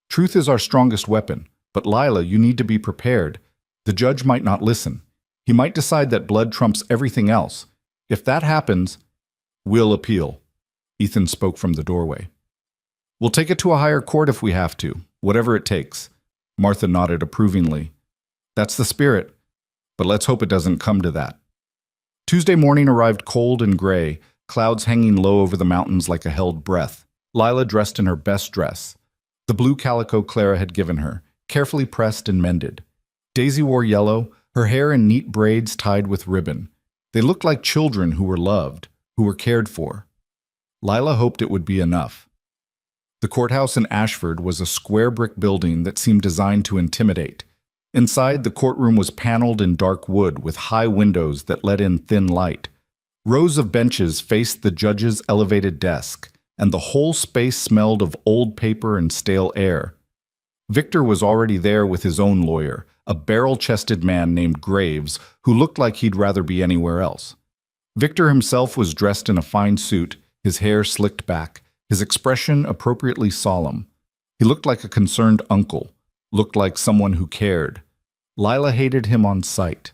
Truth is our strongest weapon, but Lila, you need to be prepared. The judge might not listen. He might decide that blood trumps everything else. If that happens, we'll appeal. Ethan spoke from the doorway. We'll take it to a higher court if we have to, whatever it takes. Martha nodded approvingly. That's the spirit, but let's hope it doesn't come to that. Tuesday morning arrived cold and gray, clouds hanging low over the mountains like a held breath. Lila dressed in her best dress, the blue calico Clara had given her, carefully pressed and mended. Daisy wore yellow, her hair in neat braids tied with ribbon. They looked like children who were loved, who were cared for. Lila hoped it would be enough. The courthouse in Ashford was a square brick building that seemed designed to intimidate. Inside, the courtroom was paneled in dark wood with high windows that let in thin light. Rows of benches faced the judge's elevated desk, and the whole space smelled of old paper and stale air. Victor was already there with his own lawyer, a barrel-chested man named Graves, who looked like he'd rather be anywhere else. Victor himself was dressed in a fine suit, his hair slicked back, his expression appropriately solemn. He looked like a concerned uncle, looked like someone who cared. Lila hated him on sight.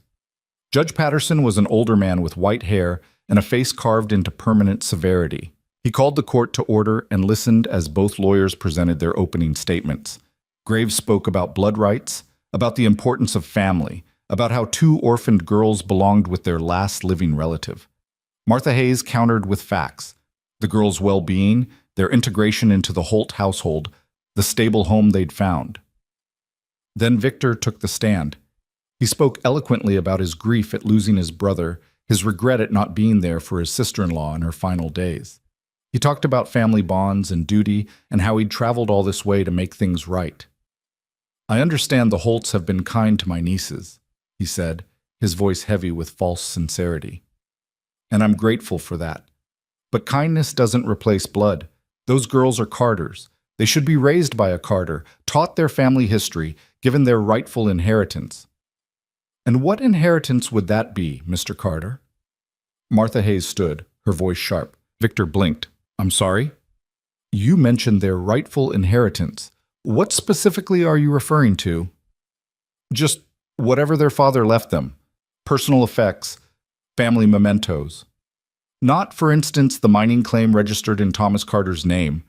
Judge Patterson was an older man with white hair and a face carved into permanent severity. He called the court to order and listened as both lawyers presented their opening statements. Graves spoke about blood rights, about the importance of family, about how two orphaned girls belonged with their last living relative. Martha Hayes countered with facts: the girls' well-being, their integration into the Holt household, the stable home they'd found. Then Victor took the stand. He spoke eloquently about his grief at losing his brother, his regret at not being there for his sister-in-law in her final days. He talked about family bonds and duty and how he'd traveled all this way to make things right. "I understand the Holts have been kind to my nieces," he said, his voice heavy with false sincerity. "And I'm grateful for that. But kindness doesn't replace blood. Those girls are Carters. They should be raised by a Carter, taught their family history, given their rightful inheritance." "And what inheritance would that be, Mr. Carter?" Martha Hayes stood, her voice sharp. Victor blinked. "I'm sorry?" "You mentioned their rightful inheritance. What specifically are you referring to?" "Just whatever their father left them. Personal effects, family mementos. Not, for instance, the mining claim registered in Thomas Carter's name,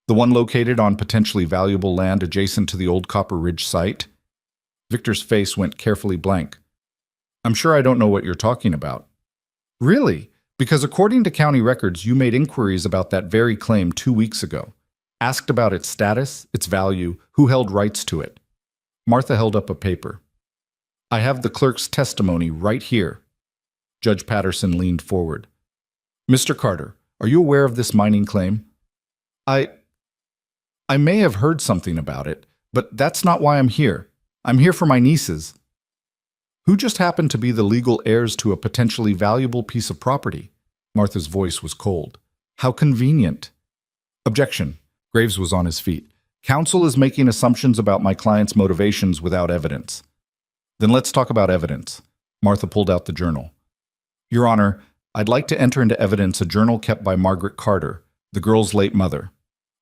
the one located on potentially valuable land adjacent to the old Copper Ridge site." Victor's face went carefully blank. "I'm sure I don't know what you're talking about." "Really? Because according to county records, you made inquiries about that very claim 2 weeks ago. Asked about its status, its value, who held rights to it." Martha held up a paper. "I have the clerk's testimony right here." Judge Patterson leaned forward. "Mr. Carter, are you aware of this mining claim?" I may have heard something about it, but that's not why I'm here. I'm here for my nieces." "Who just happened to be the legal heirs to a potentially valuable piece of property?" Martha's voice was cold. "How convenient." "Objection." Graves was on his feet. "Counsel is making assumptions about my client's motivations without evidence." "Then let's talk about evidence." Martha pulled out the journal. "Your Honor, I'd like to enter into evidence a journal kept by Margaret Carter, the girl's late mother.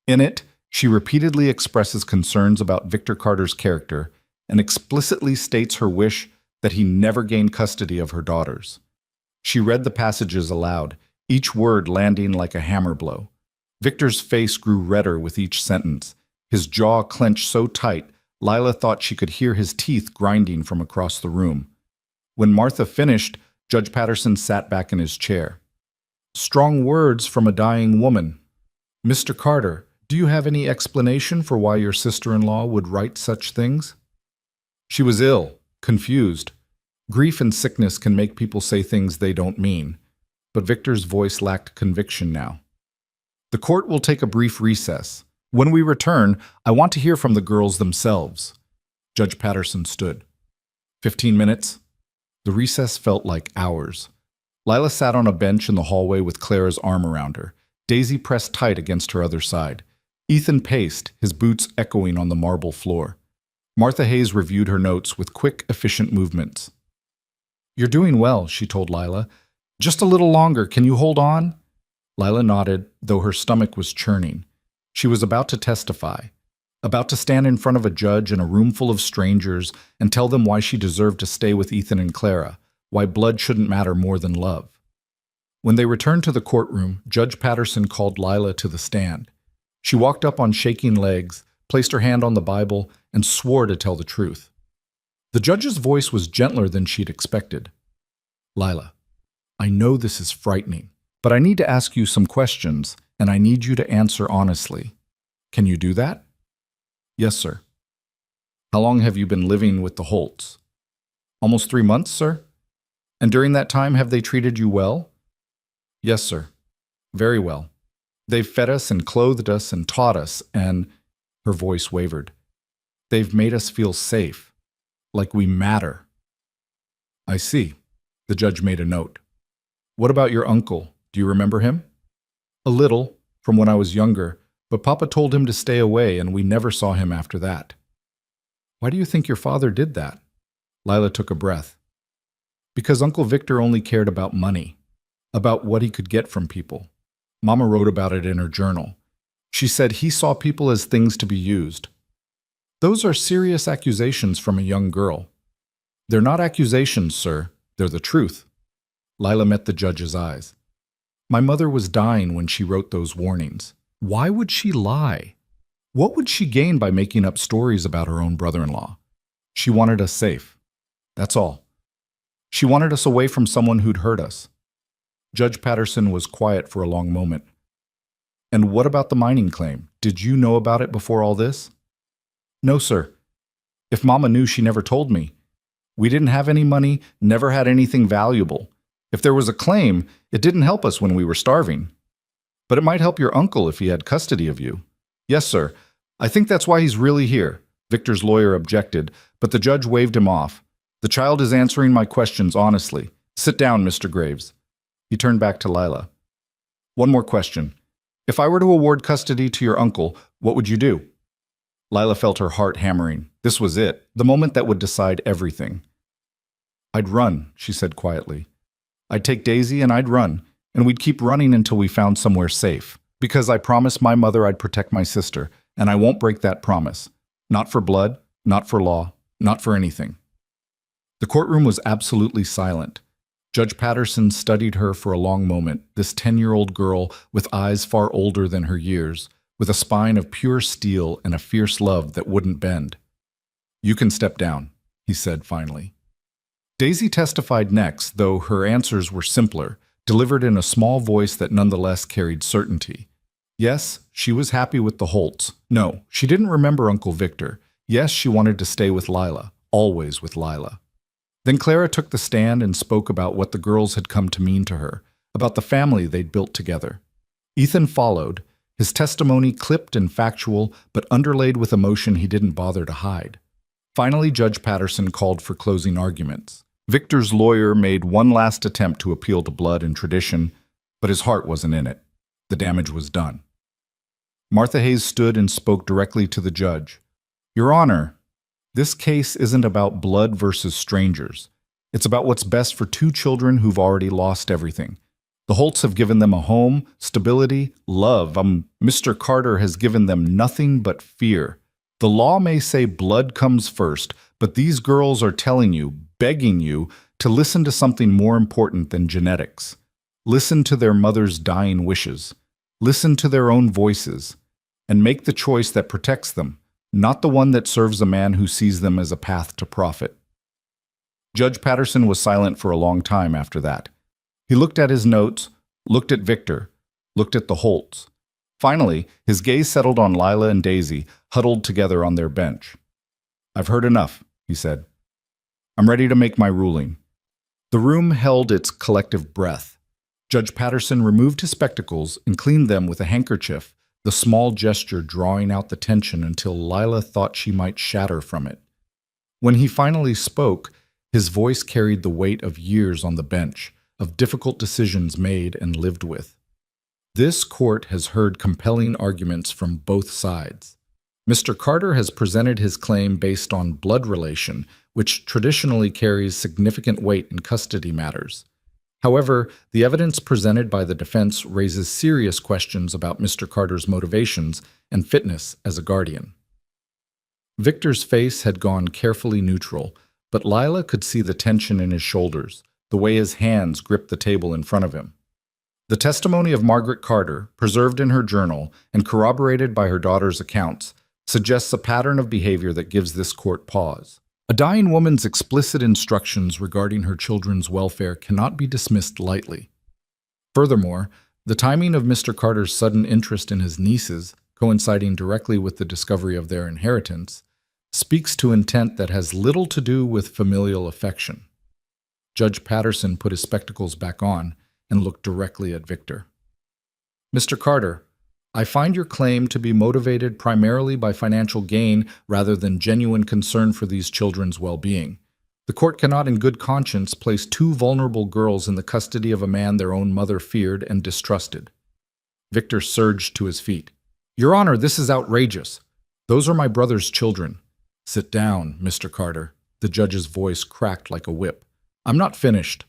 In it, she repeatedly expresses concerns about Victor Carter's character and explicitly states her wish that he never gain custody of her daughters. She read the passages aloud, each word landing like a hammer blow. Victor's face grew redder with each sentence. His jaw clenched so tight, Lila thought she could hear his teeth grinding from across the room. When Martha finished, Judge Patterson sat back in his chair. "Strong words from a dying woman. Mr. Carter, do you have any explanation for why your sister-in-law would write such things?" "She was ill, confused. Grief and sickness can make people say things they don't mean." But Victor's voice lacked conviction now. "The court will take a brief recess. When we return, I want to hear from the girls themselves." Judge Patterson stood. 15 minutes? The recess felt like hours. Lila sat on a bench in the hallway with Clara's arm around her, Daisy pressed tight against her other side. Ethan paced, his boots echoing on the marble floor. Martha Hayes reviewed her notes with quick, efficient movements. "You're doing well," she told Lila. "Just a little longer. Can you hold on?" Lila nodded, though her stomach was churning. She was about to testify, about to stand in front of a judge in a room full of strangers and tell them why she deserved to stay with Ethan and Clara, why blood shouldn't matter more than love. When they returned to the courtroom, Judge Patterson called Lila to the stand. She walked up on shaking legs, placed her hand on the Bible, and swore to tell the truth. The judge's voice was gentler than she'd expected. "Lila, I know this is frightening, but I need to ask you some questions, and I need you to answer honestly. Can you do that?" "Yes, sir." "How long have you been living with the Holts?" "Almost 3 months, sir." "And during that time, have they treated you well?" "Yes, sir. Very well. They've fed us and clothed us and taught us, and—" her voice wavered. "They've made us feel safe, like we matter." "I see." The judge made a note. "What about your uncle? Do you remember him?" "A little, from when I was younger, but Papa told him to stay away and we never saw him after that." "Why do you think your father did that?" Lila took a breath. "Because Uncle Victor only cared about money, about what he could get from people. Mama wrote about it in her journal. She said he saw people as things to be used." "Those are serious accusations from a young girl." "They're not accusations, sir. They're the truth." Lila met the judge's eyes. "My mother was dying when she wrote those warnings. Why would she lie? What would she gain by making up stories about her own brother-in-law? She wanted us safe. That's all. She wanted us away from someone who'd hurt us. Judge Patterson was quiet for a long moment. And what about the mining claim? Did you know about it before all this? No, sir. If Mama knew, she never told me. We didn't have any money, never had anything valuable. If there was a claim, it didn't help us when we were starving. But it might help your uncle if he had custody of you. Yes, sir. I think that's why he's really here. Victor's lawyer objected, but the judge waved him off. The child is answering my questions honestly. Sit down, Mr. Graves. He turned back to Lila. One more question. If I were to award custody to your uncle, what would you do? Lila felt her heart hammering. This was it, the moment that would decide everything. I'd run, she said quietly. I'd take Daisy and I'd run, and we'd keep running until we found somewhere safe. Because I promised my mother I'd protect my sister, and I won't break that promise. Not for blood, not for law, not for anything. The courtroom was absolutely silent. Judge Patterson studied her for a long moment, this 10-year-old girl with eyes far older than her years, with a spine of pure steel and a fierce love that wouldn't bend. You can step down, he said finally. Daisy testified next, though her answers were simpler, delivered in a small voice that nonetheless carried certainty. Yes, she was happy with the Holts. No, she didn't remember Uncle Victor. Yes, she wanted to stay with Lila, always with Lila. Then Clara took the stand and spoke about what the girls had come to mean to her, about the family they'd built together. Ethan followed, his testimony clipped and factual, but underlaid with emotion he didn't bother to hide. Finally, Judge Patterson called for closing arguments. Victor's lawyer made one last attempt to appeal to blood and tradition, but his heart wasn't in it. The damage was done. Martha Hayes stood and spoke directly to the judge. Your Honor, this case isn't about blood versus strangers. It's about what's best for two children who've already lost everything. The Holts have given them a home, stability, love. Mr. Carter has given them nothing but fear. The law may say blood comes first, but these girls are telling you, begging you, to listen to something more important than genetics. Listen to their mother's dying wishes. Listen to their own voices. And make the choice that protects them, not the one that serves a man who sees them as a path to profit. Judge Patterson was silent for a long time after that. He looked at his notes, looked at Victor, looked at the Holts. Finally, his gaze settled on Lila and Daisy, huddled together on their bench. I've heard enough, he said. I'm ready to make my ruling. The room held its collective breath. Judge Patterson removed his spectacles and cleaned them with a handkerchief, the small gesture drawing out the tension until Lila thought she might shatter from it. When he finally spoke, his voice carried the weight of years on the bench, of difficult decisions made and lived with. This court has heard compelling arguments from both sides. Mr. Carter has presented his claim based on blood relation, which traditionally carries significant weight in custody matters. However, the evidence presented by the defense raises serious questions about Mr. Carter's motivations and fitness as a guardian. Victor's face had gone carefully neutral, but Lila could see the tension in his shoulders, the way his hands gripped the table in front of him. The testimony of Margaret Carter, preserved in her journal and corroborated by her daughter's accounts, suggests a pattern of behavior that gives this court pause. A dying woman's explicit instructions regarding her children's welfare cannot be dismissed lightly. Furthermore, the timing of Mr. Carter's sudden interest in his nieces, coinciding directly with the discovery of their inheritance, speaks to intent that has little to do with familial affection. Judge Patterson put his spectacles back on and looked directly at Victor. Mr. Carter, I find your claim to be motivated primarily by financial gain rather than genuine concern for these children's well-being. The court cannot in good conscience place two vulnerable girls in the custody of a man their own mother feared and distrusted. Victor surged to his feet. Your Honor, this is outrageous. Those are my brother's children. Sit down, Mr. Carter. The judge's voice cracked like a whip. I'm not finished.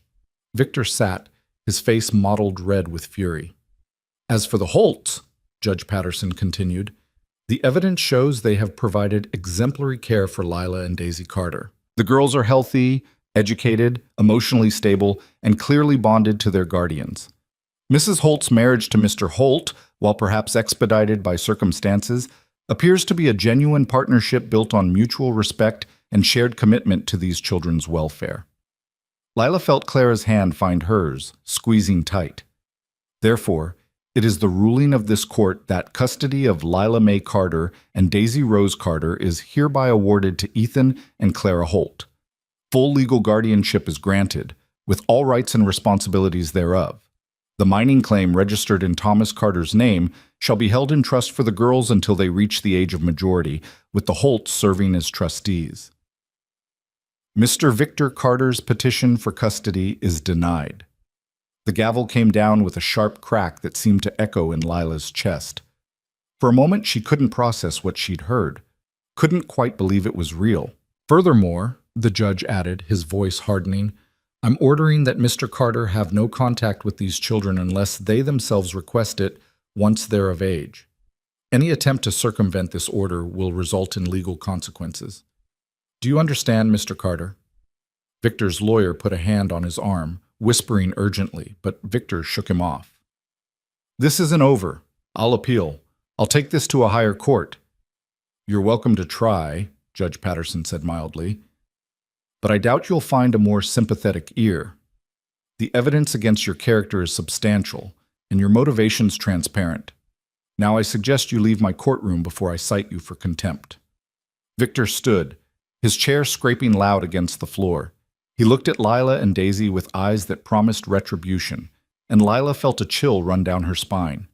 Victor sat, his face mottled red with fury. As for the Holts, Judge Patterson continued, the evidence shows they have provided exemplary care for Lila and Daisy Carter. The girls are healthy, educated, emotionally stable, and clearly bonded to their guardians. Mrs. Holt's marriage to Mr. Holt, while perhaps expedited by circumstances, appears to be a genuine partnership built on mutual respect and shared commitment to these children's welfare. Lila felt Clara's hand find hers, squeezing tight. Therefore, it is the ruling of this court that custody of Lila Mae Carter and Daisy Rose Carter is hereby awarded to Ethan and Clara Holt. Full legal guardianship is granted, with all rights and responsibilities thereof. The mining claim registered in Thomas Carter's name shall be held in trust for the girls until they reach the age of majority, with the Holts serving as trustees. Mr. Victor Carter's petition for custody is denied. The gavel came down with a sharp crack that seemed to echo in Lila's chest. For a moment she couldn't process what she'd heard, couldn't quite believe it was real. Furthermore, the judge added, his voice hardening, I'm ordering that Mr. Carter have no contact with these children unless they themselves request it once they're of age. Any attempt to circumvent this order will result in legal consequences. Do you understand, Mr. Carter? Victor's lawyer put a hand on his arm, whispering urgently, but Victor shook him off. This isn't over. I'll appeal. I'll take this to a higher court. You're welcome to try, Judge Patterson said mildly, but I doubt you'll find a more sympathetic ear. The evidence against your character is substantial, and your motivations transparent. Now I suggest you leave my courtroom before I cite you for contempt. Victor stood, his chair scraping loud against the floor. He looked at Lila and Daisy with eyes that promised retribution, and Lila felt a chill run down her spine.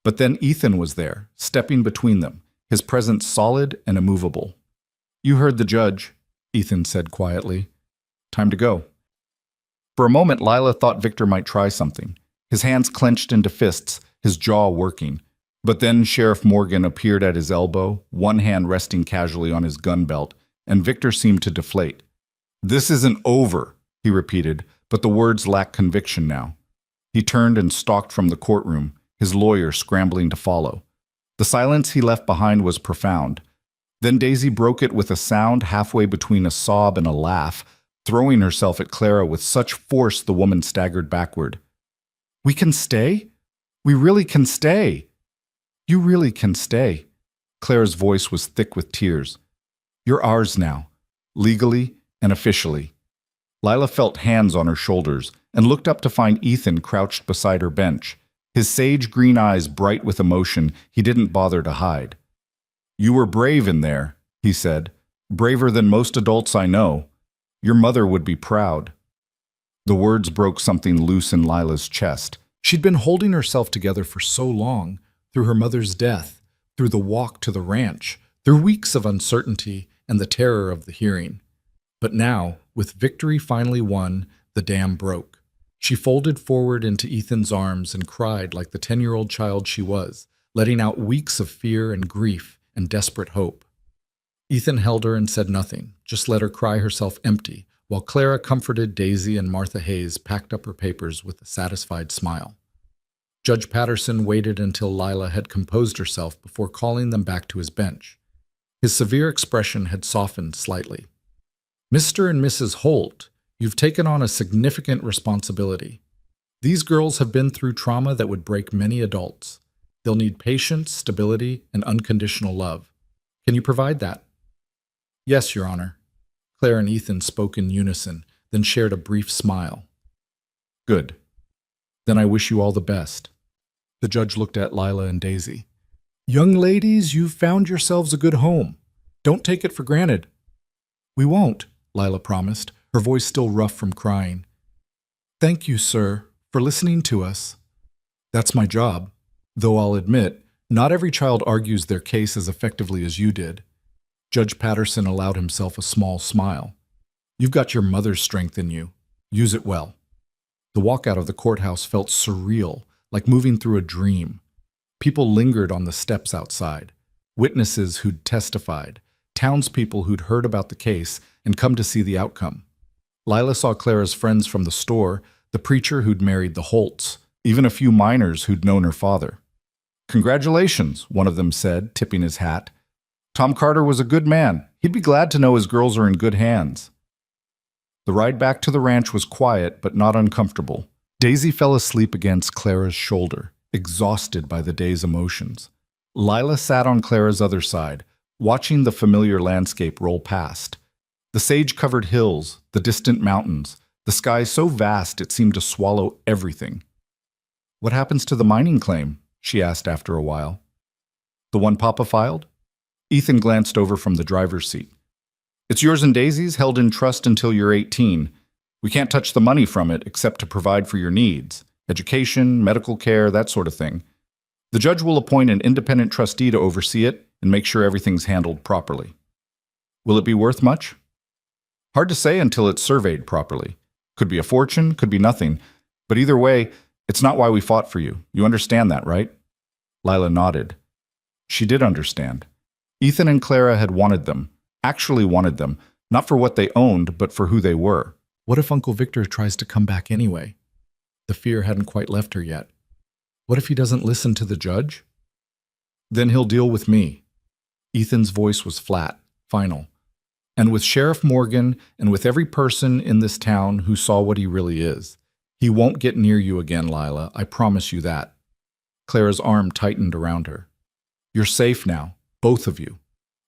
But then Ethan was there, stepping between them, his presence solid and immovable. You heard the judge, Ethan said quietly. Time to go. For a moment, Lila thought Victor might try something, his hands clenched into fists, his jaw working. But then Sheriff Morgan appeared at his elbow, one hand resting casually on his gun belt, and Victor seemed to deflate. This isn't over, he repeated, but the words lacked conviction now. He turned and stalked from the courtroom, his lawyer scrambling to follow. The silence he left behind was profound. Then Daisy broke it with a sound halfway between a sob and a laugh, throwing herself at Clara with such force the woman staggered backward. We can stay? We really can stay. You really can stay. Clara's voice was thick with tears. You're ours now, legally and officially. Lila felt hands on her shoulders and looked up to find Ethan crouched beside her bench, his sage green eyes bright with emotion he didn't bother to hide. You were brave in there, he said, braver than most adults I know. Your mother would be proud. The words broke something loose in Lila's chest. She'd been holding herself together for so long, through her mother's death, through the walk to the ranch, through weeks of uncertainty and the terror of the hearing. But now, with victory finally won, the dam broke. She folded forward into Ethan's arms and cried like the 10-year-old child she was, letting out weeks of fear and grief and desperate hope. Ethan held her and said nothing, just let her cry herself empty, while Clara comforted Daisy and Martha Hayes packed up her papers with a satisfied smile. Judge Patterson waited until Lila had composed herself before calling them back to his bench. His severe expression had softened slightly. Mr. and Mrs. Holt, you've taken on a significant responsibility. These girls have been through trauma that would break many adults. They'll need patience, stability, and unconditional love. Can you provide that? Yes, Your Honor. Claire and Ethan spoke in unison, then shared a brief smile. Good. Then I wish you all the best. The judge looked at Lila and Daisy. Young ladies, you've found yourselves a good home. Don't take it for granted. We won't, Lila promised, her voice still rough from crying. Thank you, sir, for listening to us. That's my job, though I'll admit, not every child argues their case as effectively as you did. Judge Patterson allowed himself a small smile. You've got your mother's strength in you. Use it well. The walk out of the courthouse felt surreal, like moving through a dream. People lingered on the steps outside, witnesses who'd testified, townspeople who'd heard about the case and come to see the outcome. Lila saw Clara's friends from the store, the preacher who'd married the Holts, even a few miners who'd known her father. Congratulations, one of them said, tipping his hat. Tom Carter was a good man. He'd be glad to know his girls are in good hands. The ride back to the ranch was quiet but not uncomfortable. Daisy fell asleep against Clara's shoulder, exhausted by the day's emotions. Lila sat on Clara's other side, watching the familiar landscape roll past. The sage-covered hills, the distant mountains, the sky so vast it seemed to swallow everything. "What happens to the mining claim?" she asked after a while. "The one Papa filed?" Ethan glanced over from the driver's seat. "It's yours and Daisy's, held in trust until you're 18. We can't touch the money from it except to provide for your needs, education, medical care, that sort of thing. The judge will appoint an independent trustee to oversee it and make sure everything's handled properly." "Will it be worth much?" "Hard to say until it's surveyed properly. Could be a fortune, could be nothing. But either way, it's not why we fought for you. You understand that, right?" Lila nodded. She did understand. Ethan and Clara had wanted them, actually wanted them, not for what they owned, but for who they were. What if Uncle Victor tries to come back anyway? The fear hadn't quite left her yet. What if he doesn't listen to the judge? "Then he'll deal with me." Ethan's voice was flat, final. "And with Sheriff Morgan and with every person in this town who saw what he really is. He won't get near you again, Lila. I promise you that." Clara's arm tightened around her. "You're safe now, both of you.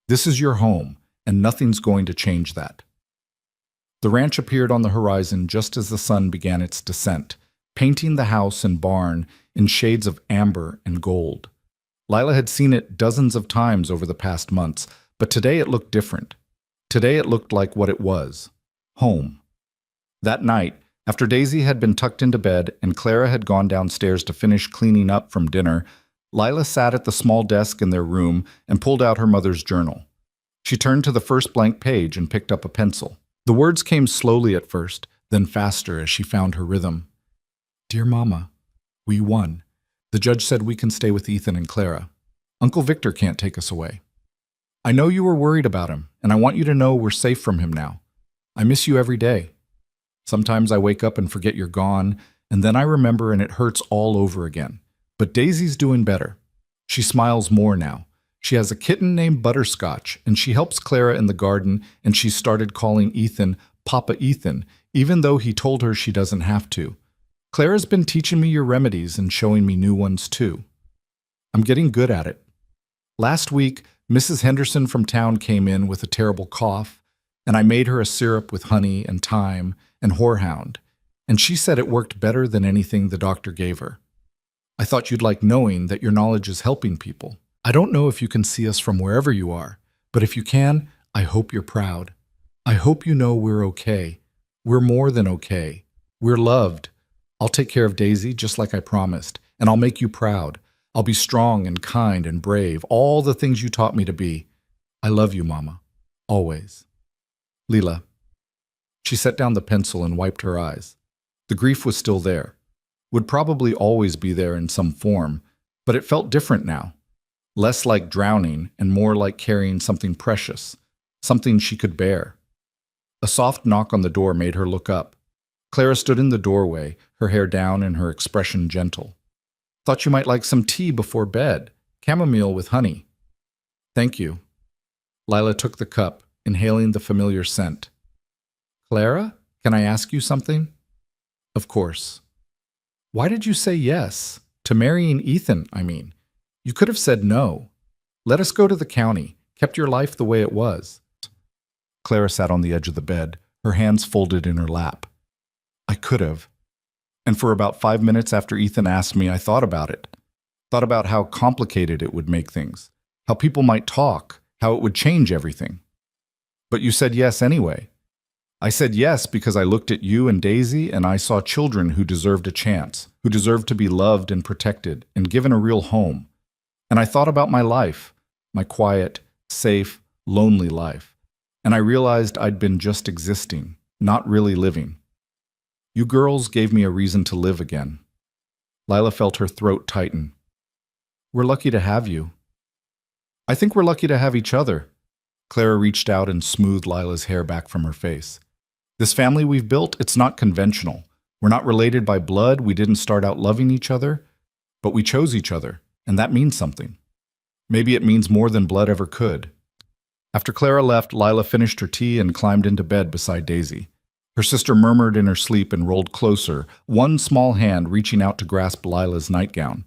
This is your home, and nothing's going to change that." The ranch appeared on the horizon just as the sun began its descent, painting the house and barn in shades of amber and gold. Lila had seen it dozens of times over the past months, but today it looked different. Today it looked like what it was: home. That night, after Daisy had been tucked into bed and Clara had gone downstairs to finish cleaning up from dinner, Lila sat at the small desk in their room and pulled out her mother's journal. She turned to the first blank page and picked up a pencil. The words came slowly at first, then faster as she found her rhythm. "Dear Mama, we won. The judge said we can stay with Ethan and Clara. Uncle Victor can't take us away. I know you were worried about him, and I want you to know we're safe from him now. I miss you every day. Sometimes I wake up and forget you're gone, and then I remember and it hurts all over again. But Daisy's doing better. She smiles more now. She has a kitten named Butterscotch, and she helps Clara in the garden, and she's started calling Ethan Papa Ethan, even though he told her she doesn't have to. Clara's been teaching me your remedies and showing me new ones too. I'm getting good at it. Last week, Mrs. Henderson from town came in with a terrible cough, and I made her a syrup with honey and thyme and horehound, and she said it worked better than anything the doctor gave her. I thought you'd like knowing that your knowledge is helping people. I don't know if you can see us from wherever you are, but if you can, I hope you're proud. I hope you know we're okay. We're more than okay. We're loved. I'll take care of Daisy just like I promised, and I'll make you proud. I'll be strong and kind and brave, all the things you taught me to be. I love you, Mama. Always. Lila. She set down the pencil and wiped her eyes. The grief was still there. Would probably always be there in some form, but it felt different now. Less like drowning and more like carrying something precious, something she could bear. A soft knock on the door made her look up. Clara stood in the doorway, her hair down and her expression gentle. Thought you might like some tea before bed. Chamomile with honey. Thank you. Lila took the cup, inhaling the familiar scent. Clara, can I ask you something? Of course. Why did you say yes? To marrying Ethan, I mean. You could have said no. Let us go to the county. Kept your life the way it was. Clara sat on the edge of the bed, her hands folded in her lap. I could have. And for about 5 minutes after Ethan asked me, I thought about it. Thought about how complicated it would make things, how people might talk, how it would change everything. But you said yes anyway. I said yes because I looked at you and Daisy and I saw children who deserved a chance, who deserved to be loved and protected and given a real home. And I thought about my life, my quiet, safe, lonely life. And I realized I'd been just existing, not really living. You girls gave me a reason to live again. Lila felt her throat tighten. We're lucky to have you. I think we're lucky to have each other. Clara reached out and smoothed Lila's hair back from her face. This family we've built, it's not conventional. We're not related by blood. We didn't start out loving each other, but we chose each other, and that means something. Maybe it means more than blood ever could. After Clara left, Lila finished her tea and climbed into bed beside Daisy. Her sister murmured in her sleep and rolled closer, one small hand reaching out to grasp Lila's nightgown.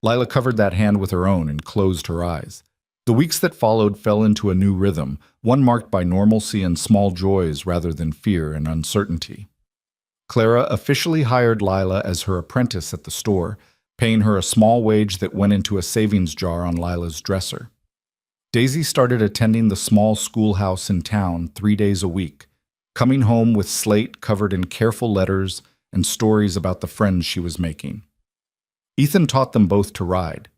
Lila covered that hand with her own and closed her eyes. The weeks that followed fell into a new rhythm, one marked by normalcy and small joys rather than fear and uncertainty. Clara officially hired Lila as her apprentice at the store, paying her a small wage that went into a savings jar on Lila's dresser. Daisy started attending the small schoolhouse in town 3 days a week, coming home with slate covered in careful letters and stories about the friends she was making. Ethan taught them both to ride,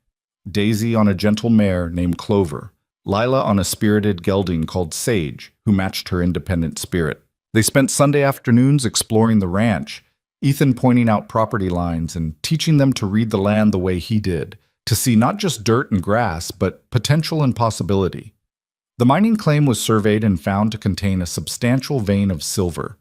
Daisy on a gentle mare named Clover, Lila on a spirited gelding called Sage, who matched her independent spirit. They spent Sunday afternoons exploring the ranch, Ethan pointing out property lines and teaching them to read the land the way he did, to see not just dirt and grass, but potential and possibility. The mining claim was surveyed and found to contain a substantial vein of silver.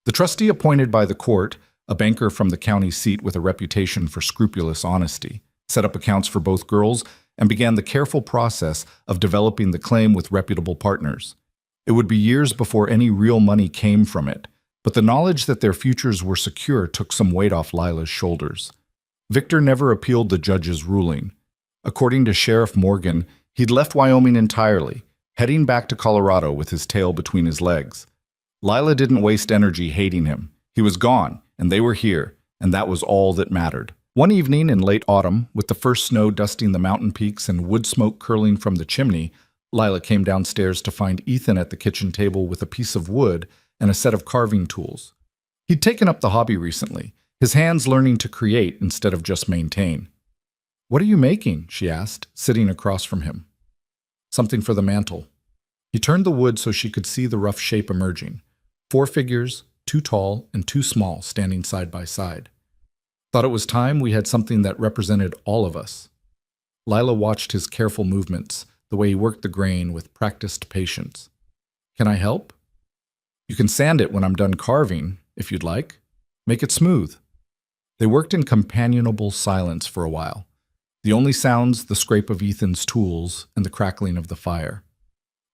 The trustee appointed by the court, a banker from the county seat with a reputation for scrupulous honesty, set up accounts for both girls and began the careful process of developing the claim with reputable partners. It would be years before any real money came from it, but the knowledge that their futures were secure took some weight off Lila's shoulders. Victor never appealed the judge's ruling. According to Sheriff Morgan, he'd left Wyoming entirely, heading back to Colorado with his tail between his legs. Lila didn't waste energy hating him. He was gone, and they were here, and that was all that mattered. One evening in late autumn, with the first snow dusting the mountain peaks and wood smoke curling from the chimney, Lila came downstairs to find Ethan at the kitchen table with a piece of wood and a set of carving tools. He'd taken up the hobby recently, his hands learning to create instead of just maintain. "What are you making?" she asked, sitting across from him. "Something for the mantel." He turned the wood so she could see the rough shape emerging. 4 figures, 2 tall and 2 small, standing side by side. "Thought it was time we had something that represented all of us." Lila watched his careful movements, the way he worked the grain with practiced patience. "Can I help?" "You can sand it when I'm done carving, if you'd like. Make it smooth." They worked in companionable silence for a while. The only sounds, the scrape of Ethan's tools and the crackling of the fire.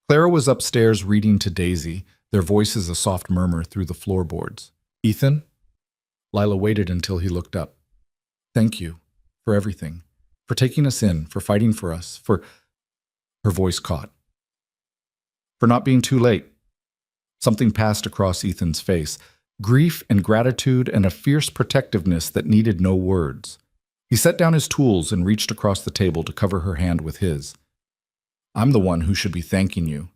Clara was upstairs reading to Daisy, their voices a soft murmur through the floorboards. "Ethan?" Lila waited until he looked up. "Thank you for everything, for taking us in, for fighting for us, for—" Her voice caught. "For not being too late." Something passed across Ethan's face, grief and gratitude and a fierce protectiveness that needed no words. He set down his tools and reached across the table to cover her hand with his. "I'm the one who should be thanking you.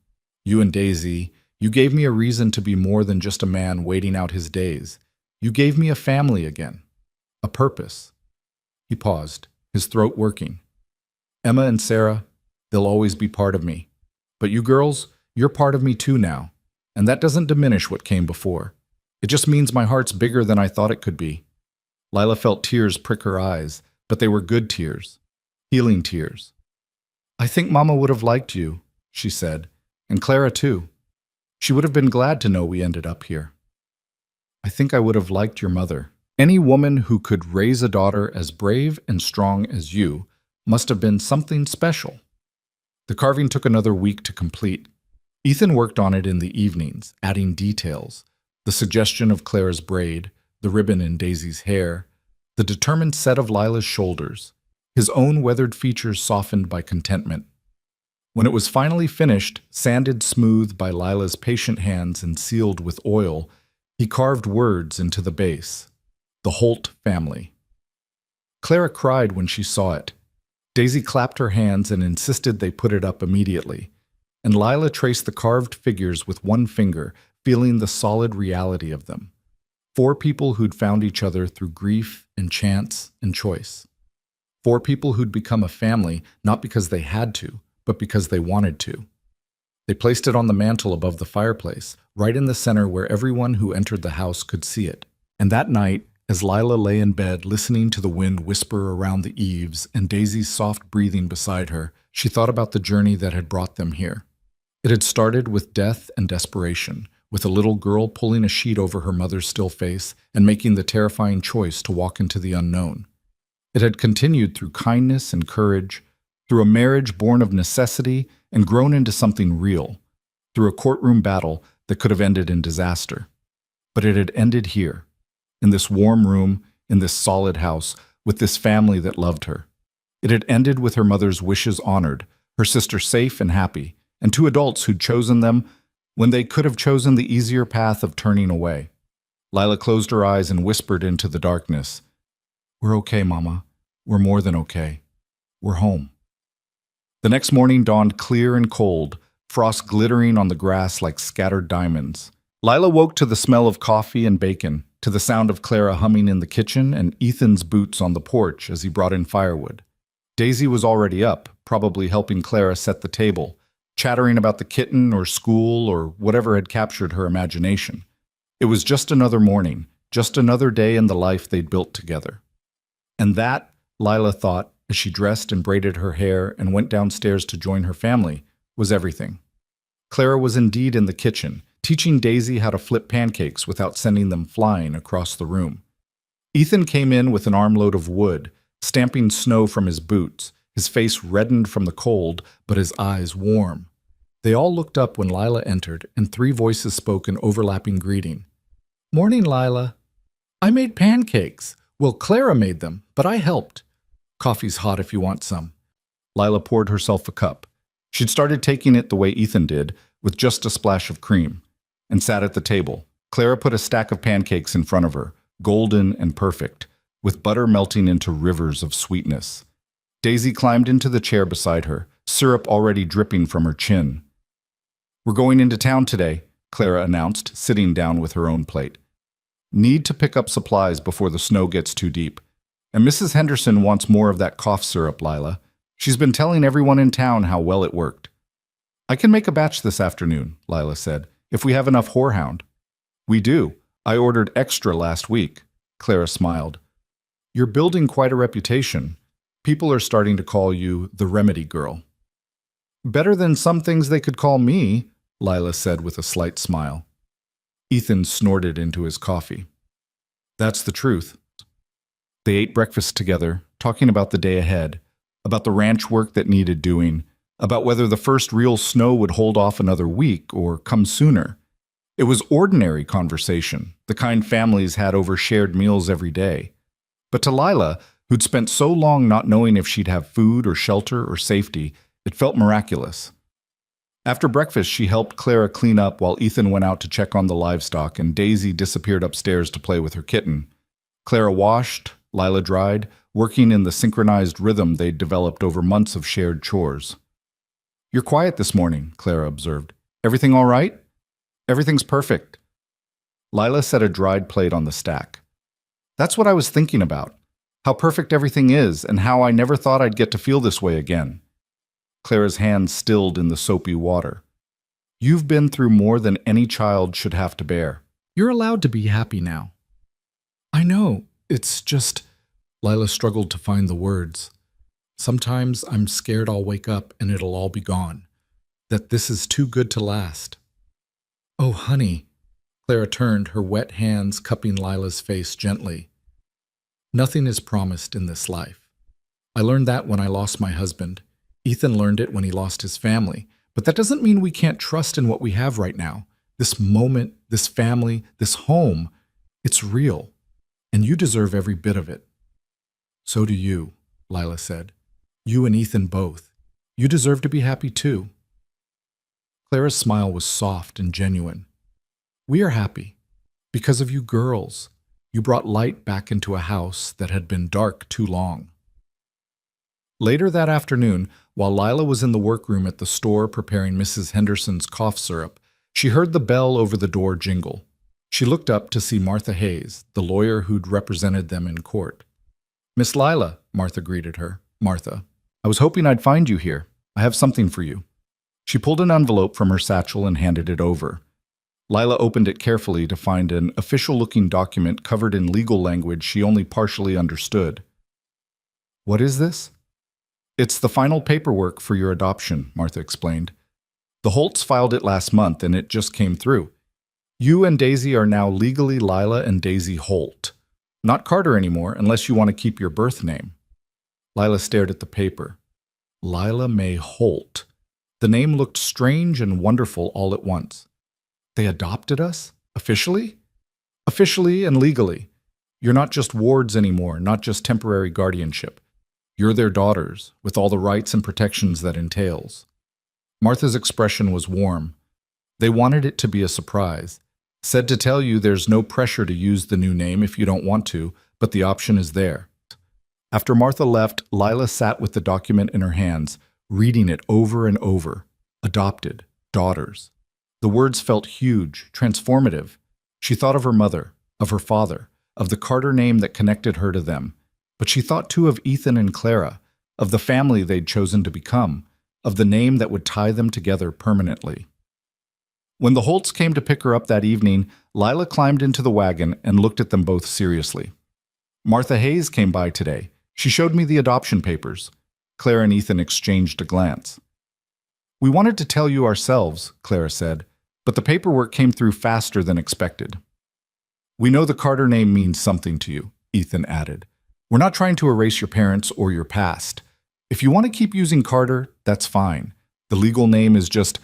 You and Daisy, you gave me a reason to be more than just a man waiting out his days. You gave me a family again, a purpose." He paused, his throat working. "Emma and Sarah, they'll always be part of me. But you girls, you're part of me too now, and that doesn't diminish what came before. It just means my heart's bigger than I thought it could be." Lila felt tears prick her eyes, but they were good tears, healing tears. "I think Mama would have liked you," she said, "and Clara too. She would have been glad to know we ended up here. I think I would have liked your mother. Any woman who could raise a daughter as brave and strong as you must have been something special." The carving took another week to complete. Ethan worked on it in the evenings, adding details, the suggestion of Clara's braid, the ribbon in Daisy's hair, the determined set of Lila's shoulders, his own weathered features softened by contentment. When it was finally finished, sanded smooth by Lila's patient hands and sealed with oil, he carved words into the base. The Holt family. Clara cried when she saw it. Daisy clapped her hands and insisted they put it up immediately, and Lila traced the carved figures with one finger, feeling the solid reality of them. 4 people who'd found each other through grief and chance and choice. 4 people who'd become a family not because they had to, but because they wanted to. They placed it on the mantel above the fireplace, right in the center where everyone who entered the house could see it. And that night, as Lila lay in bed listening to the wind whisper around the eaves and Daisy's soft breathing beside her, she thought about the journey that had brought them here. It had started with death and desperation, with a little girl pulling a sheet over her mother's still face and making the terrifying choice to walk into the unknown. It had continued through kindness and courage, through a marriage born of necessity and grown into something real, through a courtroom battle that could have ended in disaster. But it had ended here, in this warm room, in this solid house, with this family that loved her. It had ended with her mother's wishes honored, her sister safe and happy, and two adults who'd chosen them when they could have chosen the easier path of turning away. Lila closed her eyes and whispered into the darkness, "We're okay, Mama. We're more than okay. We're home." The next morning dawned clear and cold, frost glittering on the grass like scattered diamonds. Lila woke to the smell of coffee and bacon, to the sound of Clara humming in the kitchen and Ethan's boots on the porch as he brought in firewood. Daisy was already up, probably helping Clara set the table, chattering about the kitten or school or whatever had captured her imagination. It was just another morning, just another day in the life they'd built together. And that, Lila thought, as she dressed and braided her hair and went downstairs to join her family, was everything. Clara was indeed in the kitchen, teaching Daisy how to flip pancakes without sending them flying across the room. Ethan came in with an armload of wood, stamping snow from his boots, his face reddened from the cold, but his eyes warm. They all looked up when Lila entered, and three voices spoke an overlapping greeting. "Morning, Lila." "I made pancakes. Well, Clara made them, but I helped." "Coffee's hot if you want some." Lila poured herself a cup. She'd started taking it the way Ethan did, with just a splash of cream, and sat at the table. Clara put a stack of pancakes in front of her, golden and perfect, with butter melting into rivers of sweetness. Daisy climbed into the chair beside her, syrup already dripping from her chin. "We're going into town today," Clara announced, sitting down with her own plate. "Need to pick up supplies before the snow gets too deep. And Mrs. Henderson wants more of that cough syrup, Lila. She's been telling everyone in town how well it worked." "I can make a batch this afternoon," Lila said, "if we have enough horehound." "We do. I ordered extra last week." Clara smiled. "You're building quite a reputation. People are starting to call you the Remedy Girl." "Better than some things they could call me," Lila said with a slight smile. Ethan snorted into his coffee. "That's the truth." They ate breakfast together, talking about the day ahead, about the ranch work that needed doing, about whether the first real snow would hold off another week or come sooner. It was ordinary conversation, the kind families had over shared meals every day. But to Lila, who'd spent so long not knowing if she'd have food or shelter or safety, it felt miraculous. After breakfast, she helped Clara clean up while Ethan went out to check on the livestock and Daisy disappeared upstairs to play with her kitten. Clara washed, Lila dried, working in the synchronized rhythm they'd developed over months of shared chores. "You're quiet this morning," Clara observed. "Everything all right?" "Everything's perfect." Lila set a dried plate on the stack. "That's what I was thinking about. How perfect everything is, and how I never thought I'd get to feel this way again." Clara's hands stilled in the soapy water. "You've been through more than any child should have to bear. You're allowed to be happy now." "I know. It's just..." Lila struggled to find the words. "Sometimes I'm scared I'll wake up and it'll all be gone. That this is too good to last." "Oh, honey." Clara turned, her wet hands cupping Lila's face gently. "Nothing is promised in this life. I learned that when I lost my husband. Ethan learned it when he lost his family. But that doesn't mean we can't trust in what we have right now. This moment, this family, this home, it's real. And you deserve every bit of it." "So do you," Lila said. "You and Ethan both. You deserve to be happy too." Clara's smile was soft and genuine. "We are happy. Because of you girls. You brought light back into a house that had been dark too long." Later that afternoon, while Lila was in the workroom at the store preparing Mrs. Henderson's cough syrup, she heard the bell over the door jingle. She looked up to see Martha Hayes, the lawyer who'd represented them in court. "Miss Lila," Martha greeted her. "Martha, I was hoping I'd find you here. I have something for you." She pulled an envelope from her satchel and handed it over. Lila opened it carefully to find an official-looking document covered in legal language she only partially understood. "What is this?" "It's the final paperwork for your adoption," Martha explained. "The Holts filed it last month and it just came through. You and Daisy are now legally Lila and Daisy Holt. Not Carter anymore, unless you want to keep your birth name." Lila stared at the paper. Lila May Holt. The name looked strange and wonderful all at once. "They adopted us? Officially?" "Officially and legally. You're not just wards anymore, not just temporary guardianship. You're their daughters, with all the rights and protections that entails. Martha's expression was warm. They wanted it to be a surprise. Said to tell you there's no pressure to use the new name if you don't want to, but the option is there. After Martha left, Lila sat with the document in her hands, reading it over and over. Adopted, daughters. The words felt huge, transformative. She thought of her mother, of her father, of the Carter name that connected her to them. But she thought too of Ethan and Clara, of the family they'd chosen to become, of the name that would tie them together permanently. When the Holts came to pick her up that evening, Lila climbed into the wagon and looked at them both seriously. Martha Hayes came by today. She showed me the adoption papers. Clara and Ethan exchanged a glance. We wanted to tell you ourselves, Clara said, but the paperwork came through faster than expected. We know the Carter name means something to you, Ethan added. We're not trying to erase your parents or your past. If you want to keep using Carter, that's fine. The legal name is just,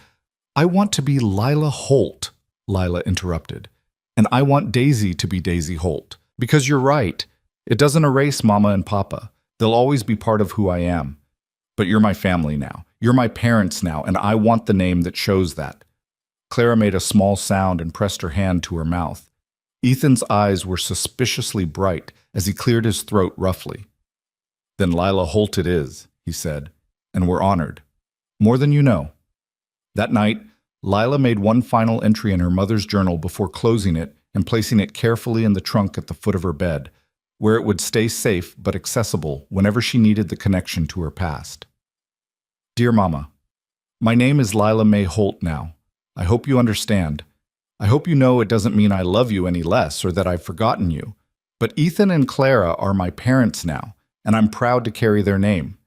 I want to be Lila Holt, Lila interrupted. And I want Daisy to be Daisy Holt. Because you're right. It doesn't erase Mama and Papa. They'll always be part of who I am. But you're my family now. You're my parents now, and I want the name that shows that. Clara made a small sound and pressed her hand to her mouth. Ethan's eyes were suspiciously bright as he cleared his throat roughly. Then Lila Holt it is, he said, and we're honored. More than you know. That night, Lila made one final entry in her mother's journal before closing it and placing it carefully in the trunk at the foot of her bed, where it would stay safe but accessible whenever she needed the connection to her past. Dear Mama, my name is Lila Mae Holt now. I hope you understand. I hope you know it doesn't mean I love you any less or that I've forgotten you. But Ethan and Clara are my parents now, and I'm proud to carry their name.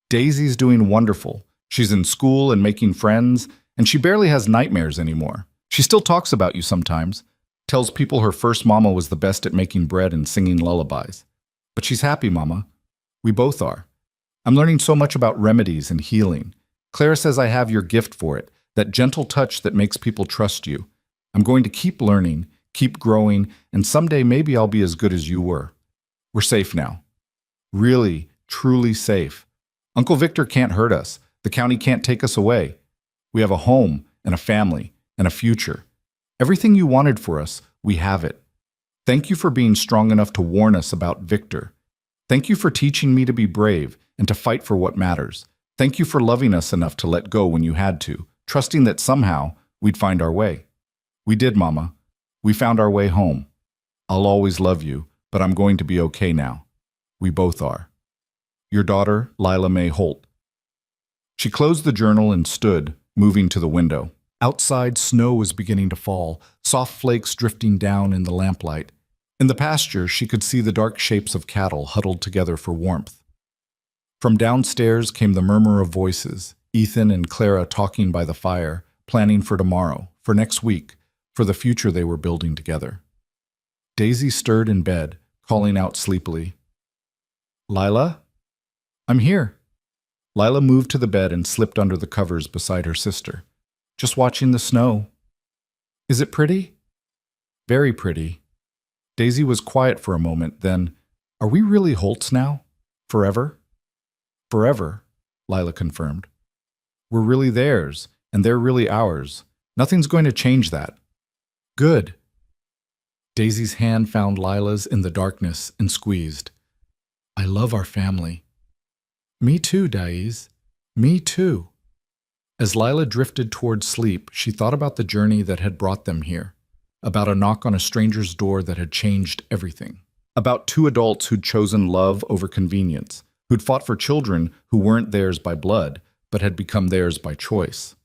Daisy's doing wonderful. She's in school and making friends, and she barely has nightmares anymore. She still talks about you sometimes, tells people her first mama was the best at making bread and singing lullabies. But she's happy, Mama. We both are. I'm learning so much about remedies and healing. Clara says I have your gift for it, that gentle touch that makes people trust you. I'm going to keep learning, keep growing, and someday maybe I'll be as good as you were. We're safe now. Really, truly safe. Uncle Victor can't hurt us. The county can't take us away. We have a home and a family and a future. Everything you wanted for us, we have it. Thank you for being strong enough to warn us about Victor. Thank you for teaching me to be brave and to fight for what matters. Thank you for loving us enough to let go when you had to, trusting that somehow we'd find our way. We did, Mama. We found our way home. I'll always love you, but I'm going to be okay now. We both are. Your daughter, Lila Mae Holt. She closed the journal and stood, moving to the window. Outside, snow was beginning to fall, soft flakes drifting down in the lamplight. In the pasture, she could see the dark shapes of cattle huddled together for warmth. From downstairs came the murmur of voices, Ethan and Clara talking by the fire, planning for tomorrow, for next week, for the future they were building together. Daisy stirred in bed, calling out sleepily, Lila? I'm here. Lila moved to the bed and slipped under the covers beside her sister. Just watching the snow. Is it pretty? Very pretty. Daisy was quiet for a moment, then, are we really Holtz now? Forever? Forever, Lila confirmed. We're really theirs, and they're really ours. Nothing's going to change that. Good. Daisy's hand found Lila's in the darkness and squeezed. I love our family. Me too, Daiz. Me too. As Lila drifted toward sleep, she thought about the journey that had brought them here, about a knock on a stranger's door that had changed everything, about two adults who'd chosen love over convenience, who'd fought for children who weren't theirs by blood, but had become theirs by choice,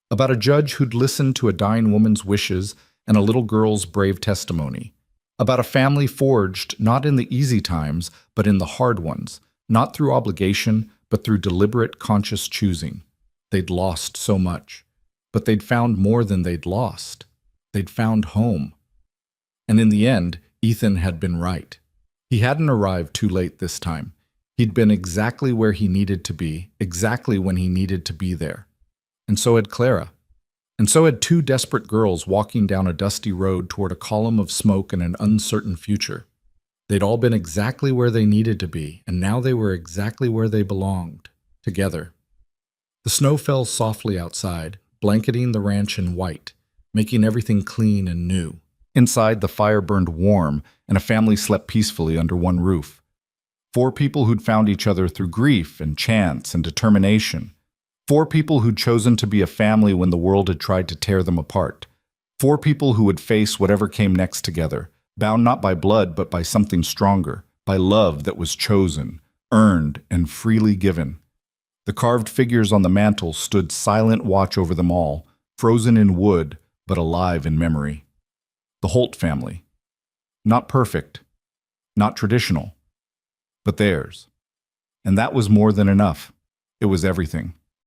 about a judge who'd listened to a dying woman's wishes and a little girl's brave testimony, about a family forged not in the easy times, but in the hard ones, not through obligation, but through deliberate, conscious choosing. They'd lost so much, but they'd found more than they'd lost. They'd found home. And in the end, Ethan had been right. He hadn't arrived too late this time. He'd been exactly where he needed to be, exactly when he needed to be there. And so had Clara. And so had two desperate girls walking down a dusty road toward a column of smoke and an uncertain future. They'd all been exactly where they needed to be, and now they were exactly where they belonged, together. The snow fell softly outside, blanketing the ranch in white, making everything clean and new. Inside, the fire burned warm, and a family slept peacefully under one roof. 4 people who'd found each other through grief and chance and determination. 4 people who'd chosen to be a family when the world had tried to tear them apart. 4 people who would face whatever came next together, bound not by blood but by something stronger, by love that was chosen, earned, and freely given. The carved figures on the mantel stood silent watch over them all, frozen in wood but alive in memory. The Holt family. Not perfect, not traditional, but theirs. And that was more than enough. It was everything.